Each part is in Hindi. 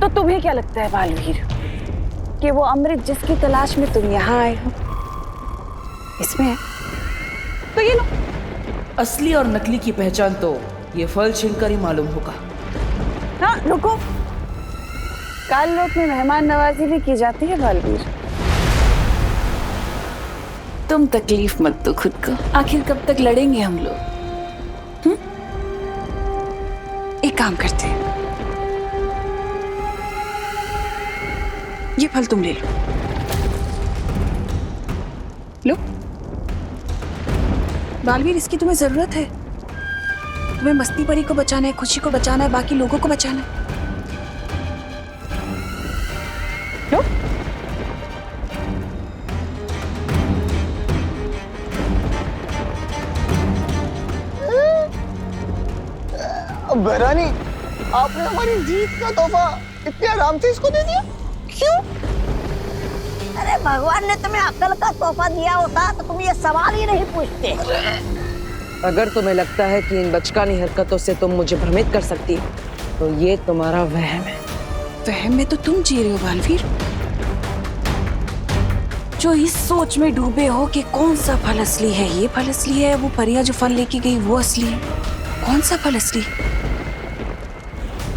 तो तुम्हें क्या लगता है बालवीर कि वो अमृत जिसकी तलाश में तुम यहाँ आए हो इसमें है? तो ये लो। असली और नकली की पहचान तो ये फल छीनकर ही मालूम होगा। हाँ रुको, काल लोक में मेहमान नवाजी भी की जाती है बालवीर। तुम तकलीफ मत दो खुद को, आखिर कब तक लड़ेंगे हम लोग? एक काम करते हैं, ये फल तुम ले लो। लो बालवीर, इसकी तुम्हें जरूरत है। तुम्हें मस्ती परी को बचाना है, खुशी को बचाना है, बाकी लोगों को बचाना है। लो। बहरानी, आपने हमारी जीत का तोहफा इतने आराम से इसको दे दिया, क्यों? अरे भगवान ने तुम्हें अक्ल का तोहफा दिया होता तो तुम ये सवाल ही नहीं पूछते। अगर तुम्हें लगता है कि इन बचकानी हरकतों से तुम मुझे भ्रमित कर सकती हो, तो ये तुम्हारा वहम है। वहम में तो तुम जी रहे हो बालवीर, जो इस सोच में डूबे हो कि कौन सा फल असली है, ये फल असली है, वो परिया जो फल लेके गई वो असली है। कौन सा फल असली?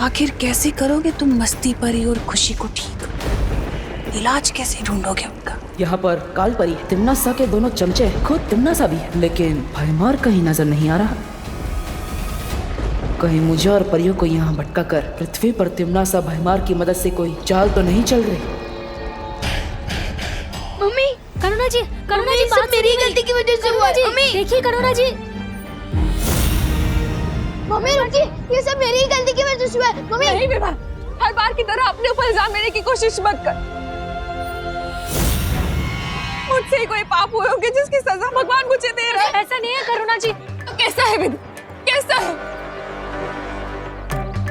आखिर कैसे करोगे तुम मस्ती परी और खुशी को ठीक? इलाज कैसे ढूंढोगे उनका? यहाँ पर काल परी, तिम्नासा के दोनों चमचे, खुद तिम्नासा भी है, लेकिन भयमार कहीं नजर नहीं आ रहा। कहीं मुझे और परियों को यहाँ भटका कर पृथ्वी पर तिम्नासा भयमार की मदद से कोई चाल तो नहीं चल रही? मम्मी, करुणा जी बात मेरी गलती की वजह से हुआ। मम्मी देखिए करुणा जी। मम्मी रुकिए, ये सब मेरी ही गलती की वजह से हुआ है। मम्मी नहीं विभा, हर बार की तरह अपने ऊपर इल्जाम लेने की कोशिश मत कर। मुझसे ही कोई पाप हुए होंगे जिसकी सजा भगवान मुझे दे रहा है। ऐसा नहीं है करुणा जी। तो कैसा है विधि, कैसा है?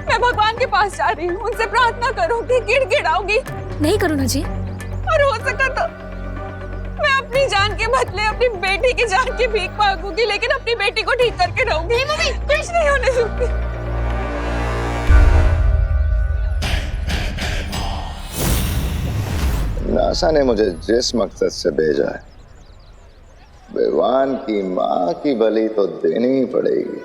मैं भगवान के पास जा रही हूँ, उनसे प्रार्थना करूंगी, गिड़गिड़ाऊंगी। नहीं करुणा जी, और हो सका तो मैं अपनी जान के बदले अपनी बेटी की जान की भीख मांगूंगी, लेकिन अपनी बेटी को ठीक करके रहूंगी। नहीं मम्मी, कुछ नहीं होने दूंगी। नासा ने मुझे जिस मकसद से भेजा है, भगवान की माँ की बलि तो देनी ही पड़ेगी।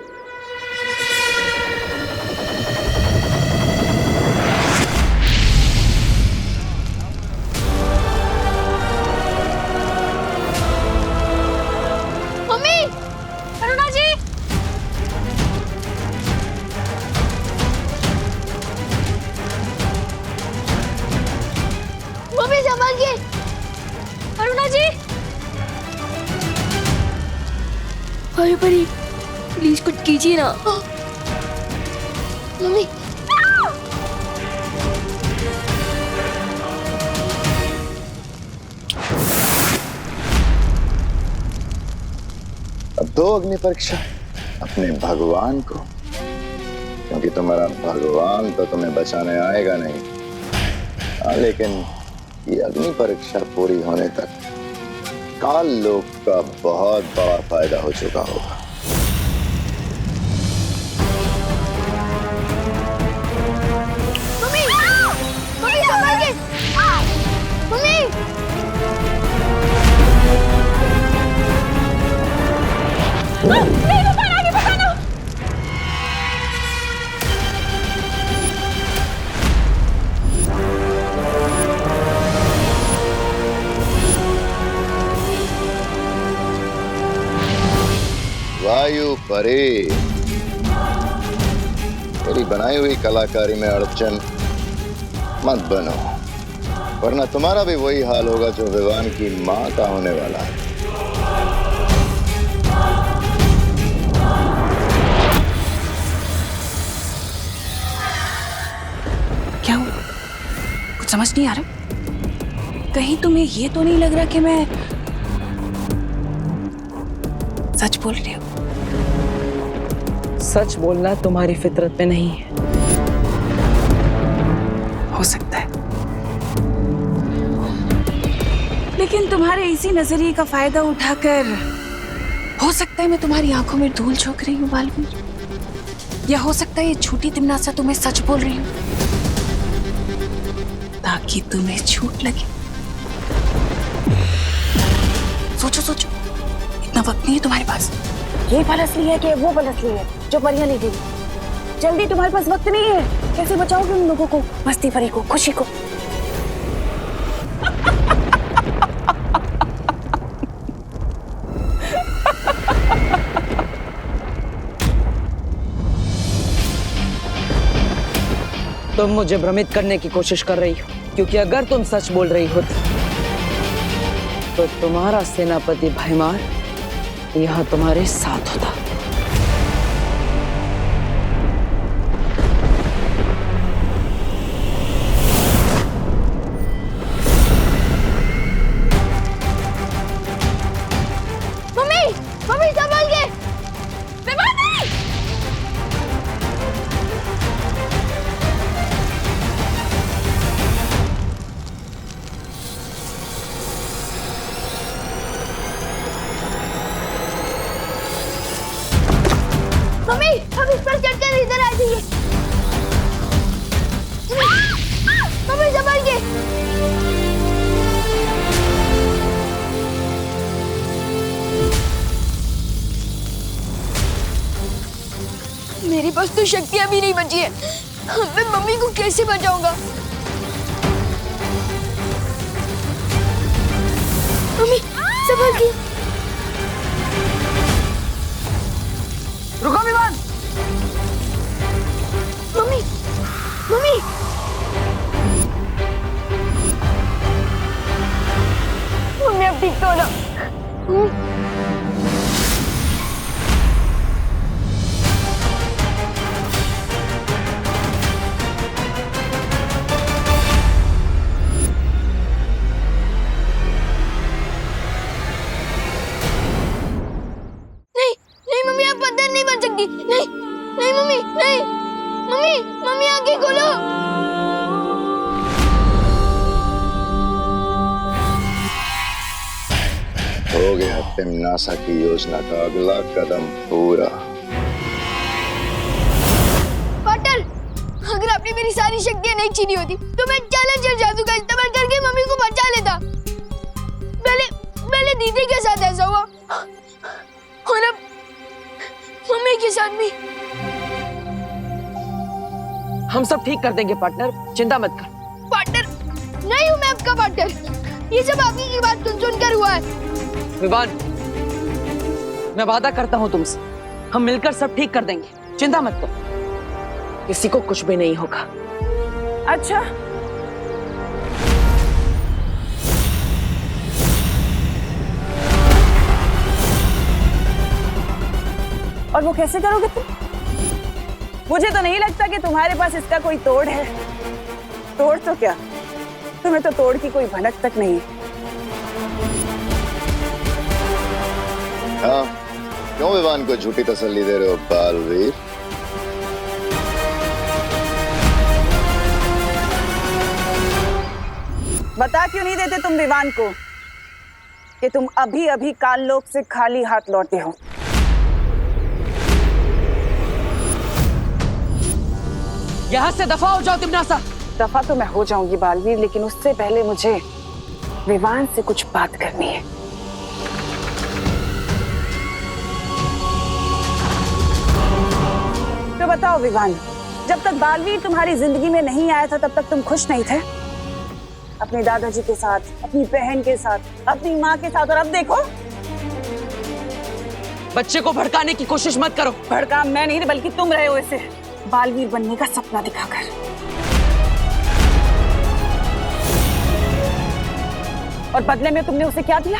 अरे परी प्लीज कुछ कीजिए ना। मम्मी अब दो अग्नि परीक्षा अपने भगवान को, क्योंकि तुम्हारा भगवान तो तुम्हें बचाने आएगा नहीं। लेकिन ये अग्नि परीक्षा पूरी होने तक काल लोक का बहुत बड़ा फायदा हो चुका होगा। Mummy mummy संभालिए। मम्मी नहीं भगवान, आगे बचाना। वायु परी, मेरी बनाई हुई कलाकारी में अड़चन मत बनो, वरना तुम्हारा भी वही हाल होगा जो भगवान की माँ का होने वाला है। क्या हुआ? कुछ समझ नहीं आ रहा? कहीं तुम्हें ये तो नहीं लग रहा कि मैं सच बोल रही हूँ? सच बोलना तुम्हारी फितरत में नहीं है। हो सकता है, लेकिन तुम्हारे इसी नजरिए का फायदा उठाकर हो सकता है मैं तुम्हारी आंखों में धूल झोंक रही हूँ बालवीर। या हो सकता है ये झूठी तिमनासा तुम्हें सच बोल रही हो ताकि तुम्हें झूठ लगे। सोचो सोचो, इतना वक्त नहीं है तुम्हारे पास। ये पल असली है कि वो पल असली है जो परियां ले गई? जल्दी, तुम्हारे पास वक्त नहीं है। कैसे बचाओगे उन लोगों को, मस्ती परी को, खुशी को? तुम मुझे भ्रमित करने की कोशिश कर रही हो, क्योंकि अगर तुम सच बोल रही होती तो तुम्हारा सेनापति भयमार यह तुम्हारे साथ होता। मम्मी, मम्मी संभल के। मम्मी, हम इस पर चढ़कर इधर आ जाइए। मम्मी संभल के। मेरे पास तो शक्तियां भी नहीं बची है। मैं मम्मी को कैसे बचाऊंगा? मम्मी संभल के। रुको विमान। मम्मी, मम्मी, मम्मी अब ठीक तो हो ना? नहीं, नहीं मम्मी, आप पत्थर नहीं बन सकती। नहीं, नहीं मम्मी, नहीं। मम्मी, मम्मी आंखें खोलो। हो गया तिमनासा की योजना का अगला कदम पूरा। पार्टनर, अगर आपने मेरी सारी शक्तियां नहीं छीनी होती तो मैं चैलेंजर जादू का इस्तेमाल करके मम्मी को बचा लेता। पहले दीदी के साथ ऐसा हुआ और अब मम्मी के साथ भी। हम सब ठीक कर देंगे पार्टनर, चिंता मत कर। पार्टनर नहीं हूँ मैं आपका पार्टनर। ये सब आपकी की बात सुनकर हुआ है। विवान, मैं वादा करता हूँ तुमसे, हम मिलकर सब ठीक कर देंगे, चिंता मत करो। किसी को कुछ भी नहीं होगा। अच्छा, और वो कैसे करोगे तुम? मुझे तो नहीं लगता कि तुम्हारे पास इसका कोई तोड़ है। तोड़ तो क्या, तुम्हें तो तोड़ की कोई भनक तक नहीं है। हाँ, क्यों विवान को झूठी तसल्ली दे रहे हो बालवीर? बता क्यों नहीं देते तुम विवान को कि तुम अभी अभी काललोक से खाली हाथ लौटे हो? यहाँ से दफा हो जाओ तिमनासा। दफा तो मैं हो जाऊंगी बालवीर, लेकिन उससे पहले मुझे विवान से कुछ बात करनी है। तो बताओ विवान, जब तक बालवीर तुम्हारी जिंदगी में नहीं आया था तब तक तुम खुश नहीं थे? अपने दादाजी के साथ, अपनी बहन के साथ, अपनी माँ के साथ, और अब देखो। बच्चे को भड़काने की कोशिश मत करो। भड़का मैं नहीं, बल्कि तुम रहे हो इसे बालवीर बनने का सपना दिखाकर। और बदले में तुमने उसे क्या दिया?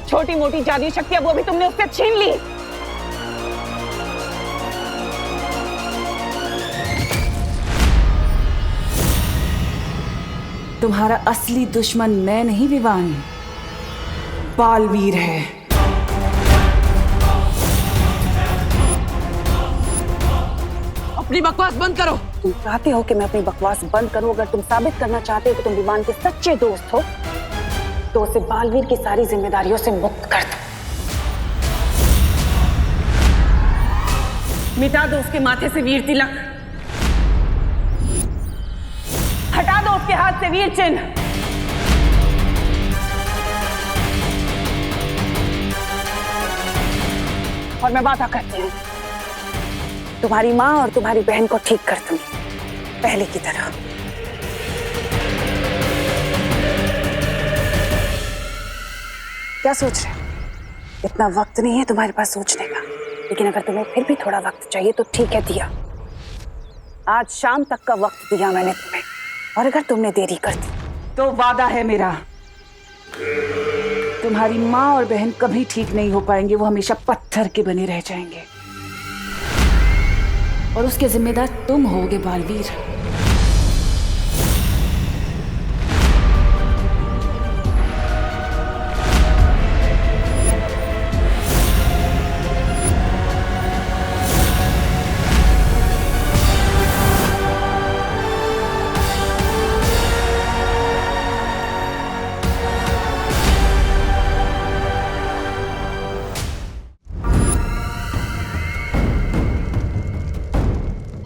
छोटी मोटी जादुई शक्तियां वो भी तुमने उससे छीन ली। तुम्हारा असली दुश्मन मैं नहीं विवान, बालवीर है। अपनी बकवास बंद करो। तुम चाहते हो कि मैं अपनी बकवास बंद करूं? अगर तुम साबित करना चाहते हो कि तुम विवान के सच्चे दोस्त हो तो उसे बालवीर की सारी जिम्मेदारियों से मुक्त कर दो। मिटा दो उसके माथे से वीर तिलक, हटा दो उसके हाथ से वीर चिन्ह। और मैं वादा करती हूँ तुम्हारी माँ और तुम्हारी बहन को ठीक कर दूंगी पहले की तरह। क्या सोच रहे हो? इतना वक्त नहीं है तुम्हारे पास सोचने का, लेकिन अगर तुम्हें फिर भी थोड़ा वक्त चाहिए तो ठीक है, दिया। आज शाम तक का वक्त दिया मैंने तुम्हें, और अगर तुमने देरी कर दी तो वादा है मेरा, तुम्हारी माँ और बहन कभी ठीक नहीं हो पाएंगे, वो हमेशा पत्थर के बने रह जाएंगे। और उसके जिम्मेदार तुम होगे बालवीर।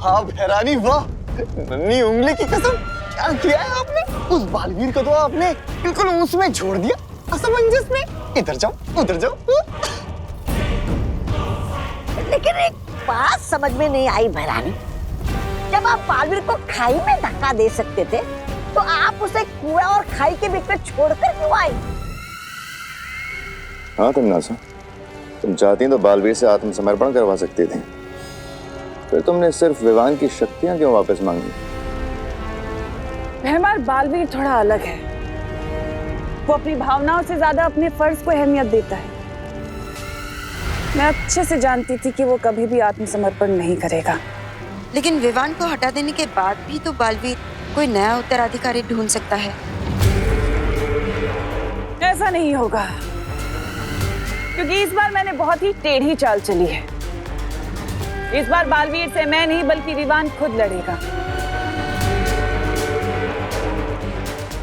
हाँ भैरानी, वाह, नन्ही उंगली की कसम, क्या किया है आपने? उस बालवीर को तो आपने बिल्कुल उसमें छोड़ दिया, असमंजस में। इधर जाओ, उधर जाओ। लेकिन एक बात समझ में नहीं आई भैरानी, जब आप बालवीर को खाई में धक्का दे सकते थे तो आप उसे कुआं और खाई के बीच में छोड़कर क्यों आए? हाँ तमन्नासा, तुम चाहती तो बालवीर से आत्मसमर्पण करवा सकती थी, फिर तुमने सिर्फ विवान की शक्तियां क्यों वापस मांगी? मेहमान, बालवीर थोड़ा अलग है। वो अपनी भावनाओं से ज्यादा अपने फर्ज को अहमियत देता है। मैं अच्छे से जानती थी कि वो कभी भी आत्मसमर्पण नहीं करेगा। लेकिन विवान को हटा देने के बाद भी तो बालवीर कोई नया उत्तराधिकारी ढूंढ सकता है। ऐसा नहीं होगा, क्योंकि इस बार मैंने बहुत ही टेढ़ी चाल चली है। इस बार बालवीर से मैं नहीं बल्कि विवान खुद लड़ेगा,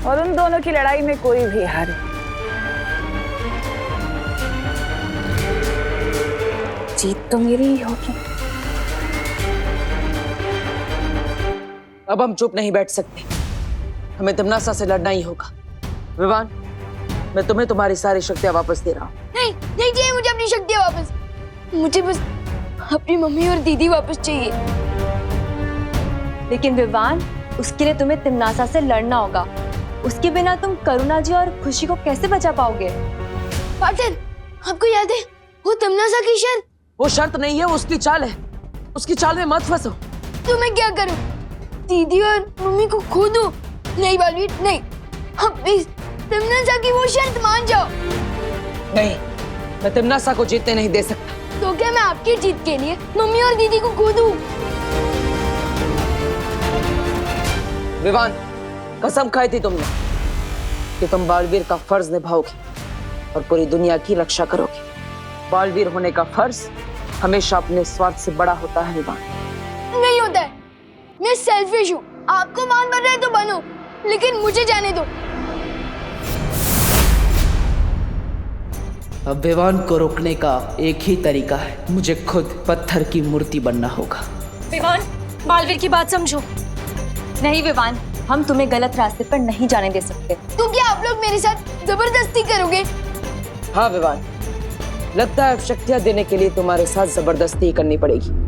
और उन दोनों की लड़ाई में कोई भी हारे। जीत तो मेरी ही होगी। अब हम चुप नहीं बैठ सकते, हमें तमन्नासा से लड़ना ही होगा। विवान, मैं तुम्हें तुम्हारी सारी शक्तियां वापस दे रहा हूँ। नहीं, नहीं चाहिए मुझे अपनी शक्तियां वापस। मुझे बस अपनी मम्मी और दीदी वापस चाहिए। लेकिन विवान, उसके लिए तुम्हें तमन्नासा से लड़ना होगा। उसके बिना तुम करुणा जी और खुशी को कैसे बचा पाओगे? पाटिल, आपको याद है वो तमन्नासा की शर्त? वो शर्त नहीं है, वो उसकी चाल है। उसकी चाल में मत फंसो। तो मैं क्या करूं? दीदी और मम्मी को खो दूं? नहीं बालवीर, नहीं। हम प्लीज तमन्नासा की वो शर्त मान जाओ। नहीं, मैं तमन्नासा को जीतने नहीं दे सकता। तो क्या मैं आपकी जीत के लिए मम्मी और दीदी को खो दूं? विवान, कसम खाई थी तुमने कि तुम बालवीर का फर्ज निभाओगे और पूरी दुनिया की रक्षा करोगे। बालवीर होने का फर्ज हमेशा अपने स्वार्थ से बड़ा होता है विवान। नहीं होता है, मैं सेल्फिश हूँ। आपको मान बन रहे तो बनो, लेकिन मुझे जाने दो। अब विवान को रोकने का एक ही तरीका है, मुझे खुद पत्थर की मूर्ति बनना होगा। विवान, बालवीर की बात समझो। नहीं विवान, हम तुम्हें गलत रास्ते पर नहीं जाने दे सकते। तो क्या आप लोग मेरे साथ जबरदस्ती करोगे? हाँ विवान, लगता है अब शक्तियां देने के लिए तुम्हारे साथ जबरदस्ती ही करनी पड़ेगी।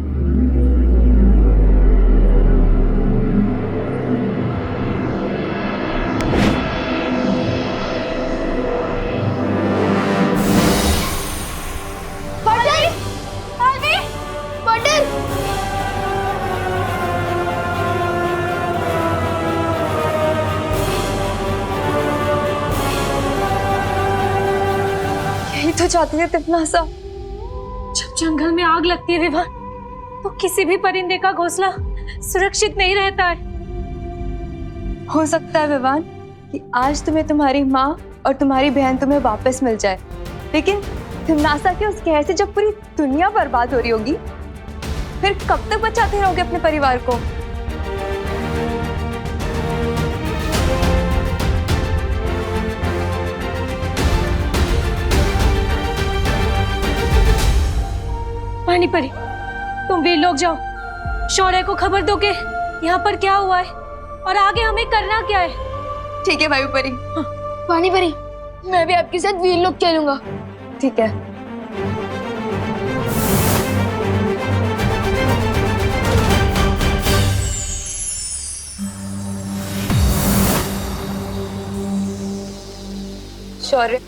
तो चाहती है तमन्नासा। जब जंगल में आग लगती है विवान, तो किसी भी परिंदे का घोंसला सुरक्षित नहीं रहता है। हो सकता है विवान कि आज तुम्हें तुम्हारी माँ और तुम्हारी बहन तुम्हें वापस मिल जाए, लेकिन तमन्नासा के उस कहर से जब पूरी दुनिया बर्बाद हो रही होगी, फिर कब तक बचाते रहोगे अपने परिवार को? पानी परी, तुम वीर लोग जाओ, शौर्य को खबर दो कि यहाँ पर क्या हुआ है और आगे हमें करना क्या है। ठीक है वायु परी। पानी परी, मैं भी आपके साथ वीर लोग चलूंगा। ठीक है। शौर्य,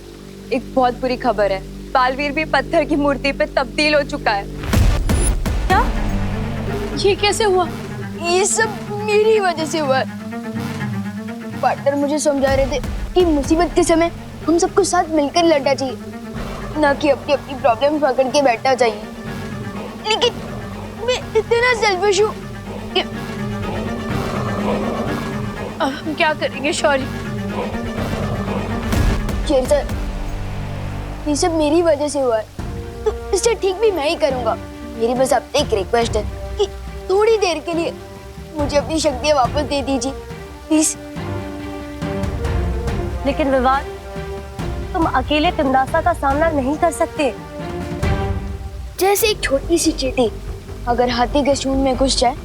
एक बहुत बुरी खबर है। बालवीर भी पत्थर की मूर्ति पे तब्दील हो चुका है। क्या? ये कैसे हुआ? ये सब मेरी वजह से हुआ है। पार्टनर मुझे समझा रहे थे कि मुसीबत के समय हम सबको साथ मिलकर लड़ना चाहिए, ना कि अपनी अपनी प्रॉब्लम पकड़ के बैठना चाहिए। लेकिन मैं इतना सेल्फिश हूँ कि अब हम क्या करेंगे शौर्य? शेर सर, ये सब मेरी वजह से हुआ है, तो इसे ठीक भी मैं ही करूंगा। मेरी बस आपसे एक रिक्वेस्ट है कि थोड़ी देर के लिए मुझे अपनी शक्तियाँ वापस दे दीजिए, प्लीज। लेकिन विवान, तुम अकेले तिमनासा का सामना नहीं कर सकते। जैसे एक छोटी सी चींटी अगर हाथी के सूंड में घुस जाए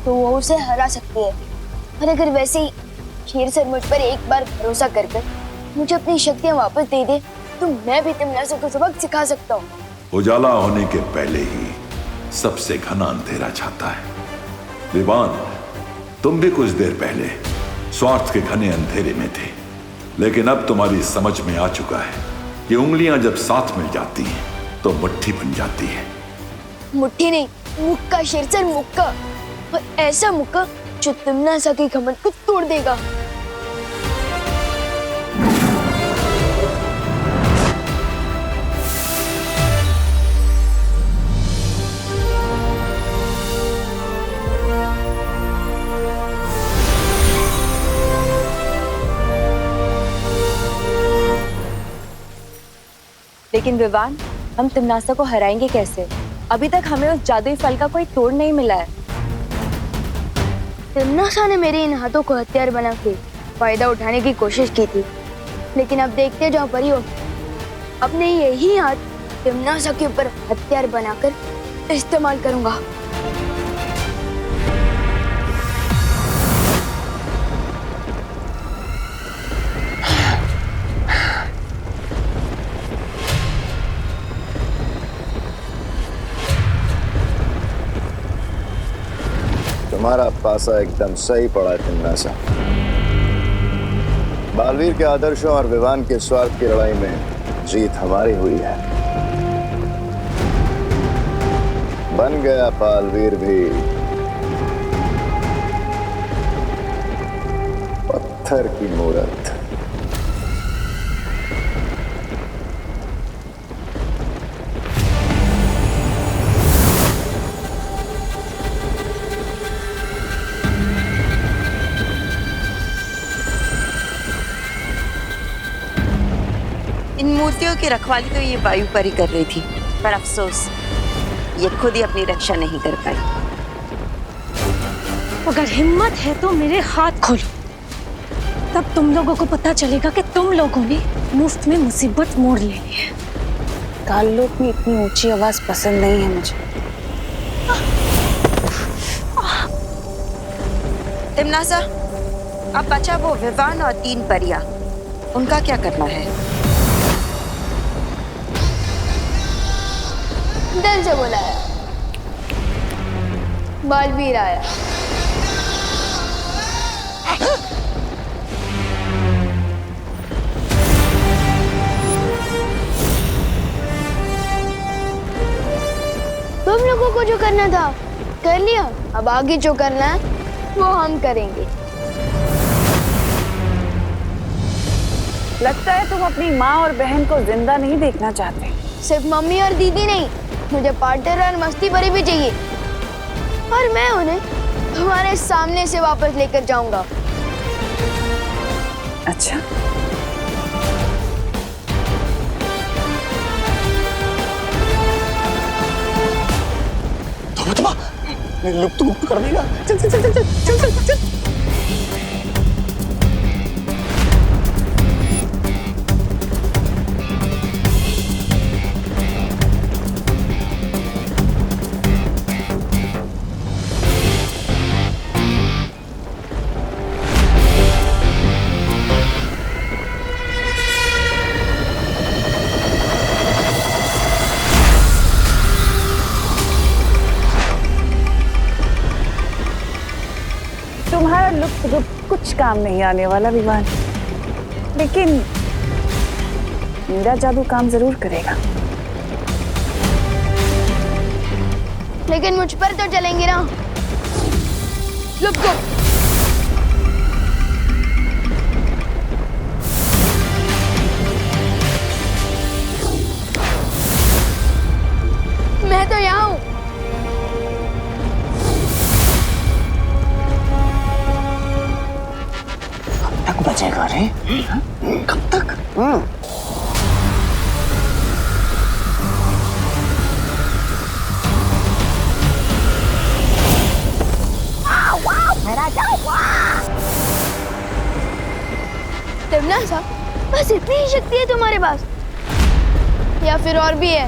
तो वो उसे हरा सकती है, और अगर वैसे ही शेर सर मुझ पर एक बार भरोसा कर मुझे अपनी शक्तियाँ वापस दे दे तो मैं भी तिमनासा को सबक सिखा सकता हूँ। उजाला होने के पहले ही सबसे घना अंधेरा छाता है। विवान, तुम भी कुछ देर पहले स्वार्थ के घने अंधेरे में थे, लेकिन अब तुम्हारी समझ में आ चुका है कि उंगलियां जब साथ मिल जाती हैं तो मुट्ठी बन जाती है। मुट्ठी नहीं, मुक्का शेर सर, मुक्का। और ऐसा मुक्का जो तिमनासा के घमंड को तोड़ देगा। लेकिन विवान, हम तिमनासा को हराएंगे कैसे? अभी तक हमें उस जादुई फल का कोई तोड़ नहीं मिला है। तिमनासा ने मेरे इन हाथों को हथियार बना के फायदा उठाने की कोशिश की थी, लेकिन अब देखते जाओ परियो, अपने यही हाथ तिमनासा के ऊपर हथियार बनाकर इस्तेमाल करूंगा। तुम्हारा पासा एकदम सही पड़ा है तिमनासा। बालवीर के आदर्शों और विवान के स्वार्थ की लड़ाई में जीत हमारी हुई है। बन गया बालवीर भी पत्थर की मूरत। इन मूर्तियों की रखवाली तो ये वायु परी कर रही थी, पर अफसोस ये खुद ही अपनी रक्षा नहीं कर पाई। अगर हिम्मत है तो मेरे हाथ खोलो, तब तुम लोगों को पता चलेगा कि तुम लोगों ने मुफ्त में मुसीबत मोड़ लेनी है। काललोक में इतनी ऊंची आवाज पसंद नहीं है मुझे। तिमनासा, अब बचा वो विवान और 3 परियां, उनका क्या करना है? दिल से बुलाया, बालवीर आया। तुम लोगों को जो करना था कर लिया, अब आगे जो करना है वो हम करेंगे। लगता है तुम अपनी माँ और बहन को जिंदा नहीं देखना चाहते। सिर्फ मम्मी और दीदी नहीं, मुझे पार्टनर और मस्ती परी भी चाहिए, और मैं उन्हें तुम्हारे सामने से वापस लेकर जाऊंगा। अच्छा, लुप्त गुप्त कर देगा। चल चल चल चल चल चल चल। कुछ काम नहीं आने वाला विवान, लेकिन मेरा जादू काम जरूर करेगा। लेकिन मुझ पर तो चलेंगे ना। लुक गो। मैं तो यहाँ हूँ। कब तक बचेगा रे? कब तक? तमन्ना, बस इतनी ही शक्ति है तुम्हारे पास या फिर और भी है?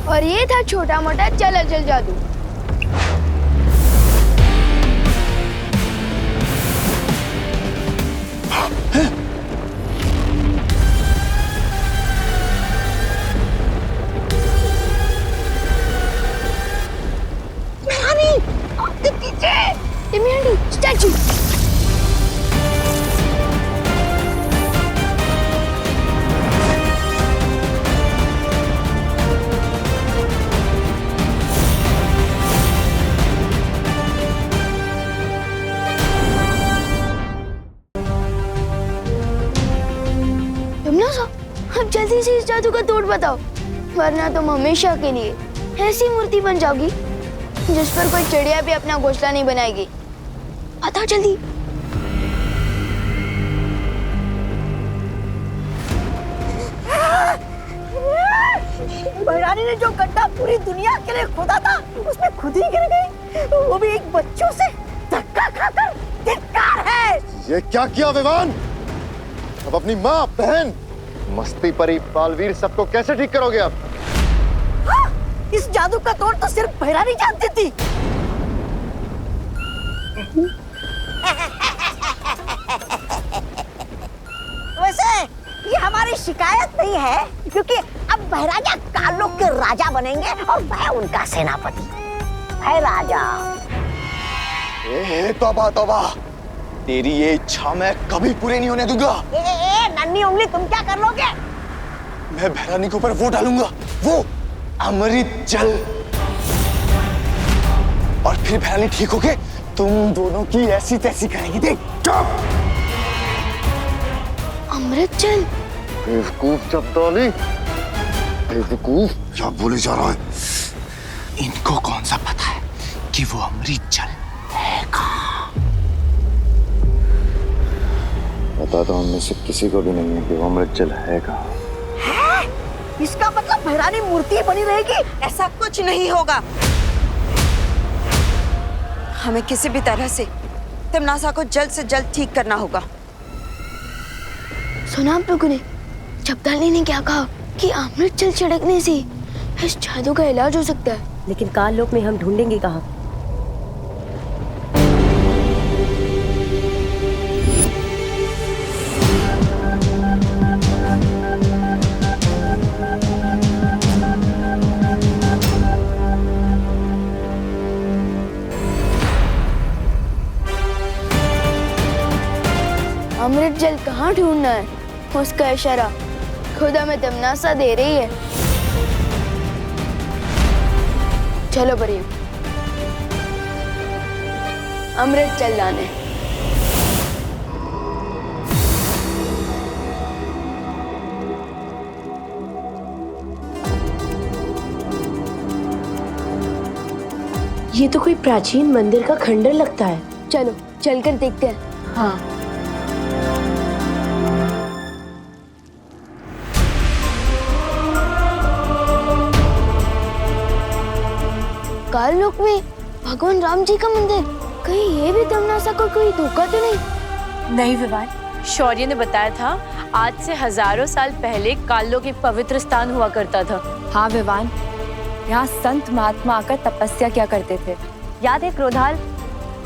और ये था छोटा मोटा चल अचल जादू। स्टैचू। अब जल्दी से इस जादू का तोड़ बताओ, वरना तुम हमेशा के लिए ऐसी मूर्ति बन जाओगी जिस पर कोई चिड़िया भी अपना घोंसला नहीं बनाएगी। बताओ जल्दी। भैरानी ने जो गड्ढा पूरी दुनिया के लिए खोदा था, उसमें खुद ही गिर गई, वो भी एक बच्चों से धक्का खाकर। धिक्कार है। ये क्या किया विवान? अब अपनी माँ, बहन, मस्ती परी, बालवीर सबको कैसे ठीक करोगे आप? हाँ, इस जादू का तोड़ तो सिर्फ भैरानी जानती थी। वैसे ये हमारी शिकायत नहीं है, क्योंकि अब भैराजा कालोक के राजा बनेंगे और मैं उनका सेनापति। भैराजा। तौबा तौबा, तेरी ये इच्छा मैं कभी पूरी नहीं होने दूंगा। नन्ही उंगली, तुम क्या कर लोगे? मैं भैरानी के ऊपर वो डालूंगा, वो अमृत जल, और फिर भैरानी ठीक होके तुम दोनों की ऐसी तैसी करेगी। देख। चुप। अमृत जल? बेवकूफ चपदौली, बेवकूफ। क्या बोले जा रहा है? इनको कौन सा पता है कि वो अमृत जल है कहाँ? पता तो हम में से किसी को भी नहीं है कि वो अमृत जल है कहाँ। इसका मतलब भैरानी मूर्ति बनी रहेगी? ऐसा कुछ नहीं होगा। हमें किसी भी तरह से तिमनासा को जल्द से जल्द ठीक करना होगा। सुना आप लोगों ने? चपदाली ने क्या कहा कि अमृत जल छिड़कने से इस जादू का इलाज हो सकता है। लेकिन काल लोक में हम ढूंढेंगे कहाँ? अमृत जल कहाँ ढूंढना है, उसका इशारा खुद हमें तमन्ना दे रही है। चलो बढ़िया, अमृत जल लाने। ये तो कोई प्राचीन मंदिर का खंडर लगता है। चलो चलकर देखते हैं। हाँ। काल लोक में भगवान राम जी का मंदिर, कहीं ये भी तमन्ना को कोई धोखा तो नहीं? नहीं विवान, शौर्य ने बताया था आज से हजारों साल पहले काललोक एक पवित्र स्थान हुआ करता था। हाँ विवान, यहाँ संत महात्मा आकर तपस्या किया करते थे। याद है क्रोधाल?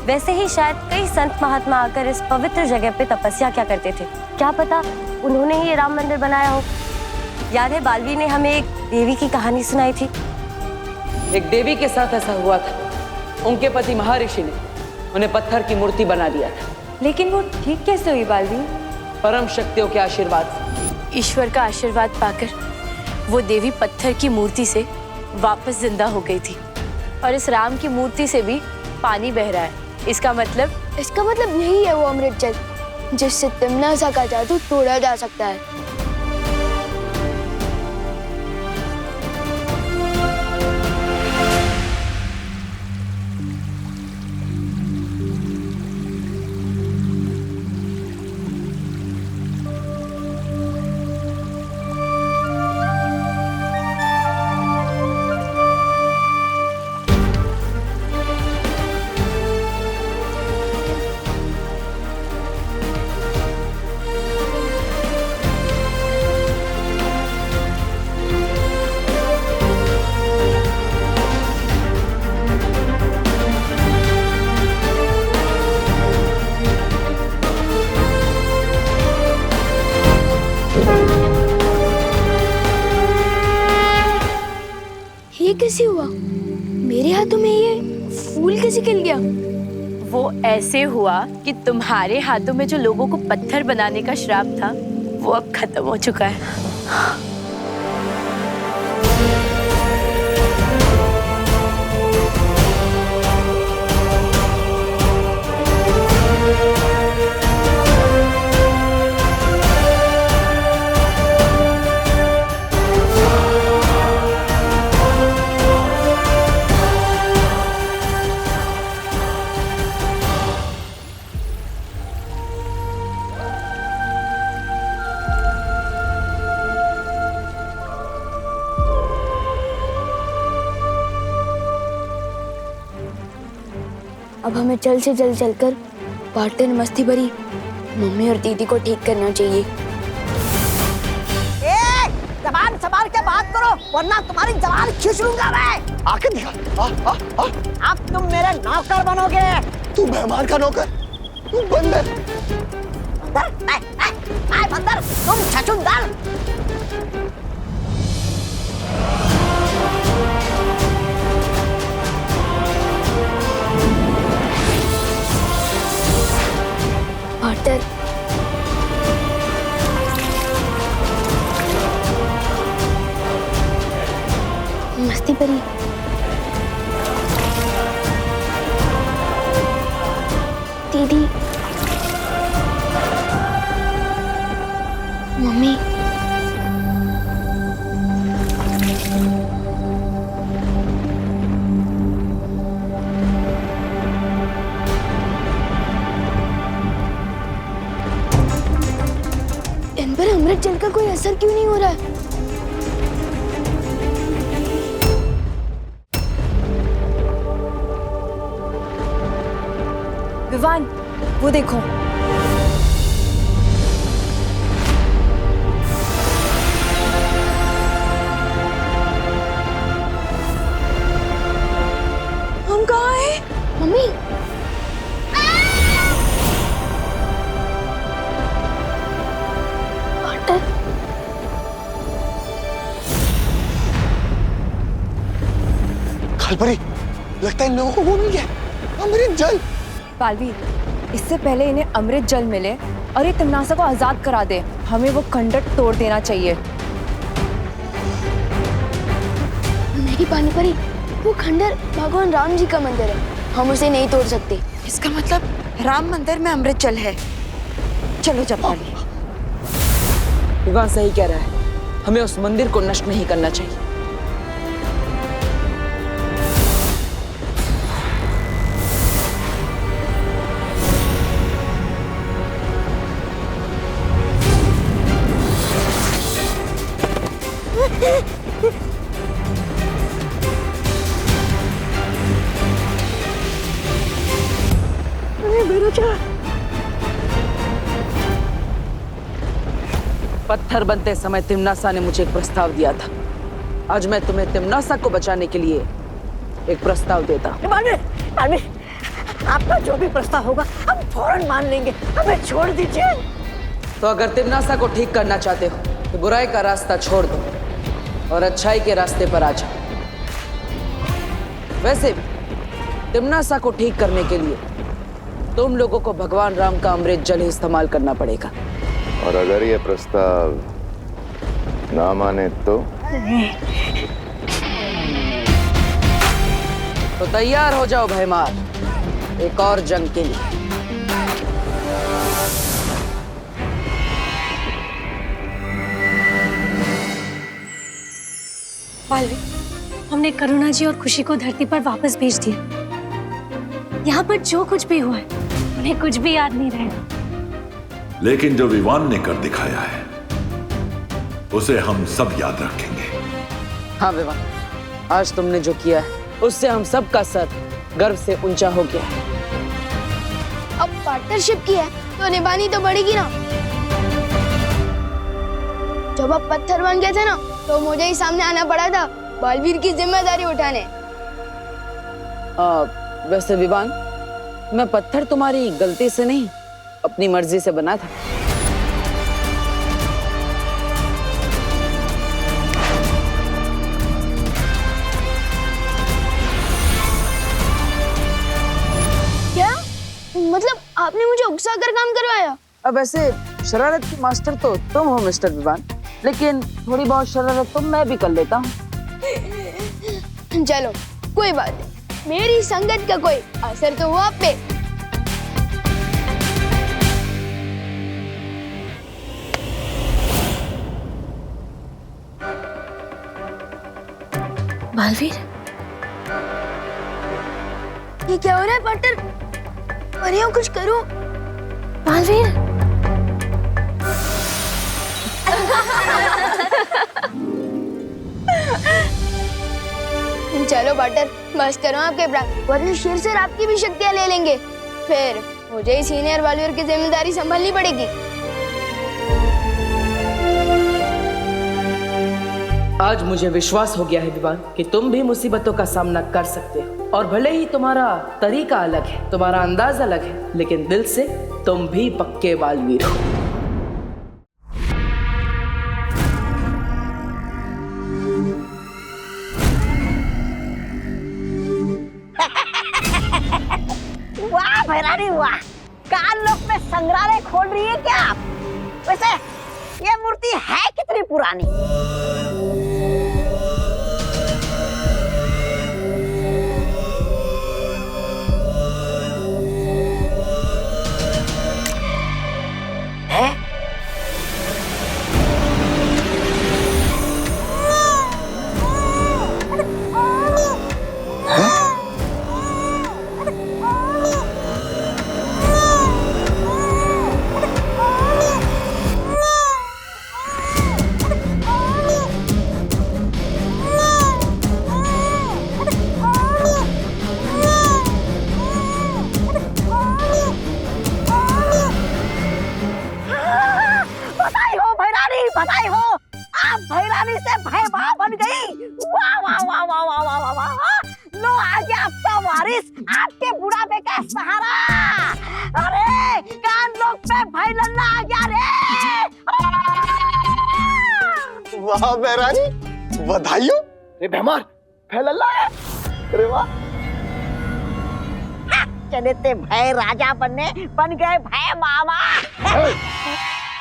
वैसे ही शायद कई संत महात्मा आकर इस पवित्र जगह पे तपस्या क्या करते थे। क्या पता उन्होंने ही ये राम मंदिर बनाया हो। याद है बालवीर ने हमें एक देवी की कहानी सुनाई थी। एक देवी के साथ ऐसा हुआ था। उनके पति महर्षि ने उन्हें पत्थर की मूर्ति बना दिया था। लेकिन वो ठीक कैसे हुई बालवीर? परम शक्तियों के आशीर्वाद से। ईश्वर का आशीर्वाद पाकर वो देवी पत्थर की मूर्ति से वापस जिंदा हो गई थी। और इस राम की मूर्ति से भी पानी बह रहा है। इसका मतलब यही है वो अमृत जल जिससे तिमनासा का जादू तोड़ा जा सकता है। ये कैसे हुआ? मेरे हाथों में ये फूल कैसे खिल गया? वो ऐसे हुआ कि तुम्हारे हाथों में जो लोगों को पत्थर बनाने का श्राप था वो अब खत्म हो चुका है। अब हमें जल्द से जल्द चलकर पार्टनर मस्ती भरी मम्मी और दीदी को ठीक करना चाहिए। जबान संभाल के बात करो वरना तुम्हारी जबान खींच लूंगा मैं। आके दिखा। अब तुम मेरे नौकर बनोगे। तू मेहमान का नौकर, तू बंदर। बंदर तुम छछूंदर। पार्टनर मस्ती भरी दीदी मम्मी इन पर अमृत जल का कोई असर क्यों नहीं हो रहा है? विवान, वो देखो। हम कहाँ हैं? मम्मी खालपरी, लगता है इन लोगों को वो मिल गया अमृत जल। बालवीर, इससे पहले इन्हें अमृत जल मिले और ये तिमनासा को आजाद करा दे, हमें वो खंडर तोड़ देना चाहिए। नहीं पानी परी, वो खंडर भगवान राम जी का मंदिर है, हम उसे नहीं तोड़ सकते। इसका मतलब राम मंदिर में अमृत जल है। चलो जपाली। विवान सही कह रहा है, हमें उस मंदिर को नष्ट नहीं करना चाहिए। पत्थर बनते समय तिमनासा ने मुझे एक प्रस्ताव दिया था। आज मैं तुम्हें तिमनासा को बचाने के लिए एक प्रस्ताव देता हूं। बालवीर, आपका जो भी प्रस्ताव होगा हम फौरन मान लेंगे, हमें छोड़ दीजिए। तो अगर तिमनासा को ठीक करना चाहते हो तो बुराई का रास्ता छोड़ दो और अच्छाई के रास्ते पर आ जाओ। वैसे भी तिमनासा को ठीक करने के लिए तुम लोगों को भगवान राम का अमृत जल ही इस्तेमाल करना पड़ेगा। और अगर ये प्रस्ताव ना माने तो तैयार हो जाओ भयमार, एक और जंग के लिए। बालवीर, हमने करुणा जी और खुशी को धरती पर वापस भेज दिया। यहाँ पर जो कुछ भी हुआ है उन्हें कुछ भी याद नहीं रहेगा। लेकिन जो विवान ने कर दिखाया है उसे हम सब याद रखेंगे। हाँ विवान, आज तुमने जो किया है उससे हम सब का सर गर्व से ऊंचा हो गया है। अब पार्टनरशिप की है तो निभानी तो पड़ेगी ना। जब आप पत्थर बन गए थे ना तो मुझे ही सामने आना पड़ा था बालवीर की जिम्मेदारी उठाने। वैसे विवान, मैं पत्थर तुम्हारी गलती से नहीं अपनी मर्जी से बना था। क्या मतलब आपने मुझे उकसा कर काम करवाया? अब वैसे शरारत की मास्टर तो तुम हो मिस्टर विवान, लेकिन थोड़ी बहुत शरारत तो मैं भी कर लेता हूँ। चलो कोई बात नहीं, मेरी संगत का कोई असर तो हुआ आप पे। बालवीर, ये क्या हो रहा है पार्टनर? परियों कुछ करो। बालवीर, चलो पार्टनर, बस करो आपके प्राण, वरना शेर से आपकी भी शक्तियां ले लेंगे। फिर मुझे ही सीनियर बालवीर की जिम्मेदारी संभालनी पड़ेगी। आज मुझे विश्वास हो गया है विवान कि तुम भी मुसीबतों का सामना कर सकते हो। और भले ही तुम्हारा तरीका अलग है, तुम्हारा अंदाज अलग है, लेकिन दिल से तुम भी पक्के बालवीर हो। वाह भैरानी वाह, काल लोक में संग्रहालय खोल रही है क्या आप? वैसे ये मूर्ति है कितनी पुरानी? है? बधाई हो, आप भैरानी से भयभा बन गई। वाह वाह वाह वाह वाह वाह वाह वाह, लो आ गया आपका वारिस, आपके बुढ़ापे का सहारा। अरे कान लोग पे भाई लल्ला आ गया रे। वाह भैरानी, बधाई हो। रे भैमार, भै लल्ला है। अरे वाह, चले थे भय राजा बनने, बन गए भय मामा।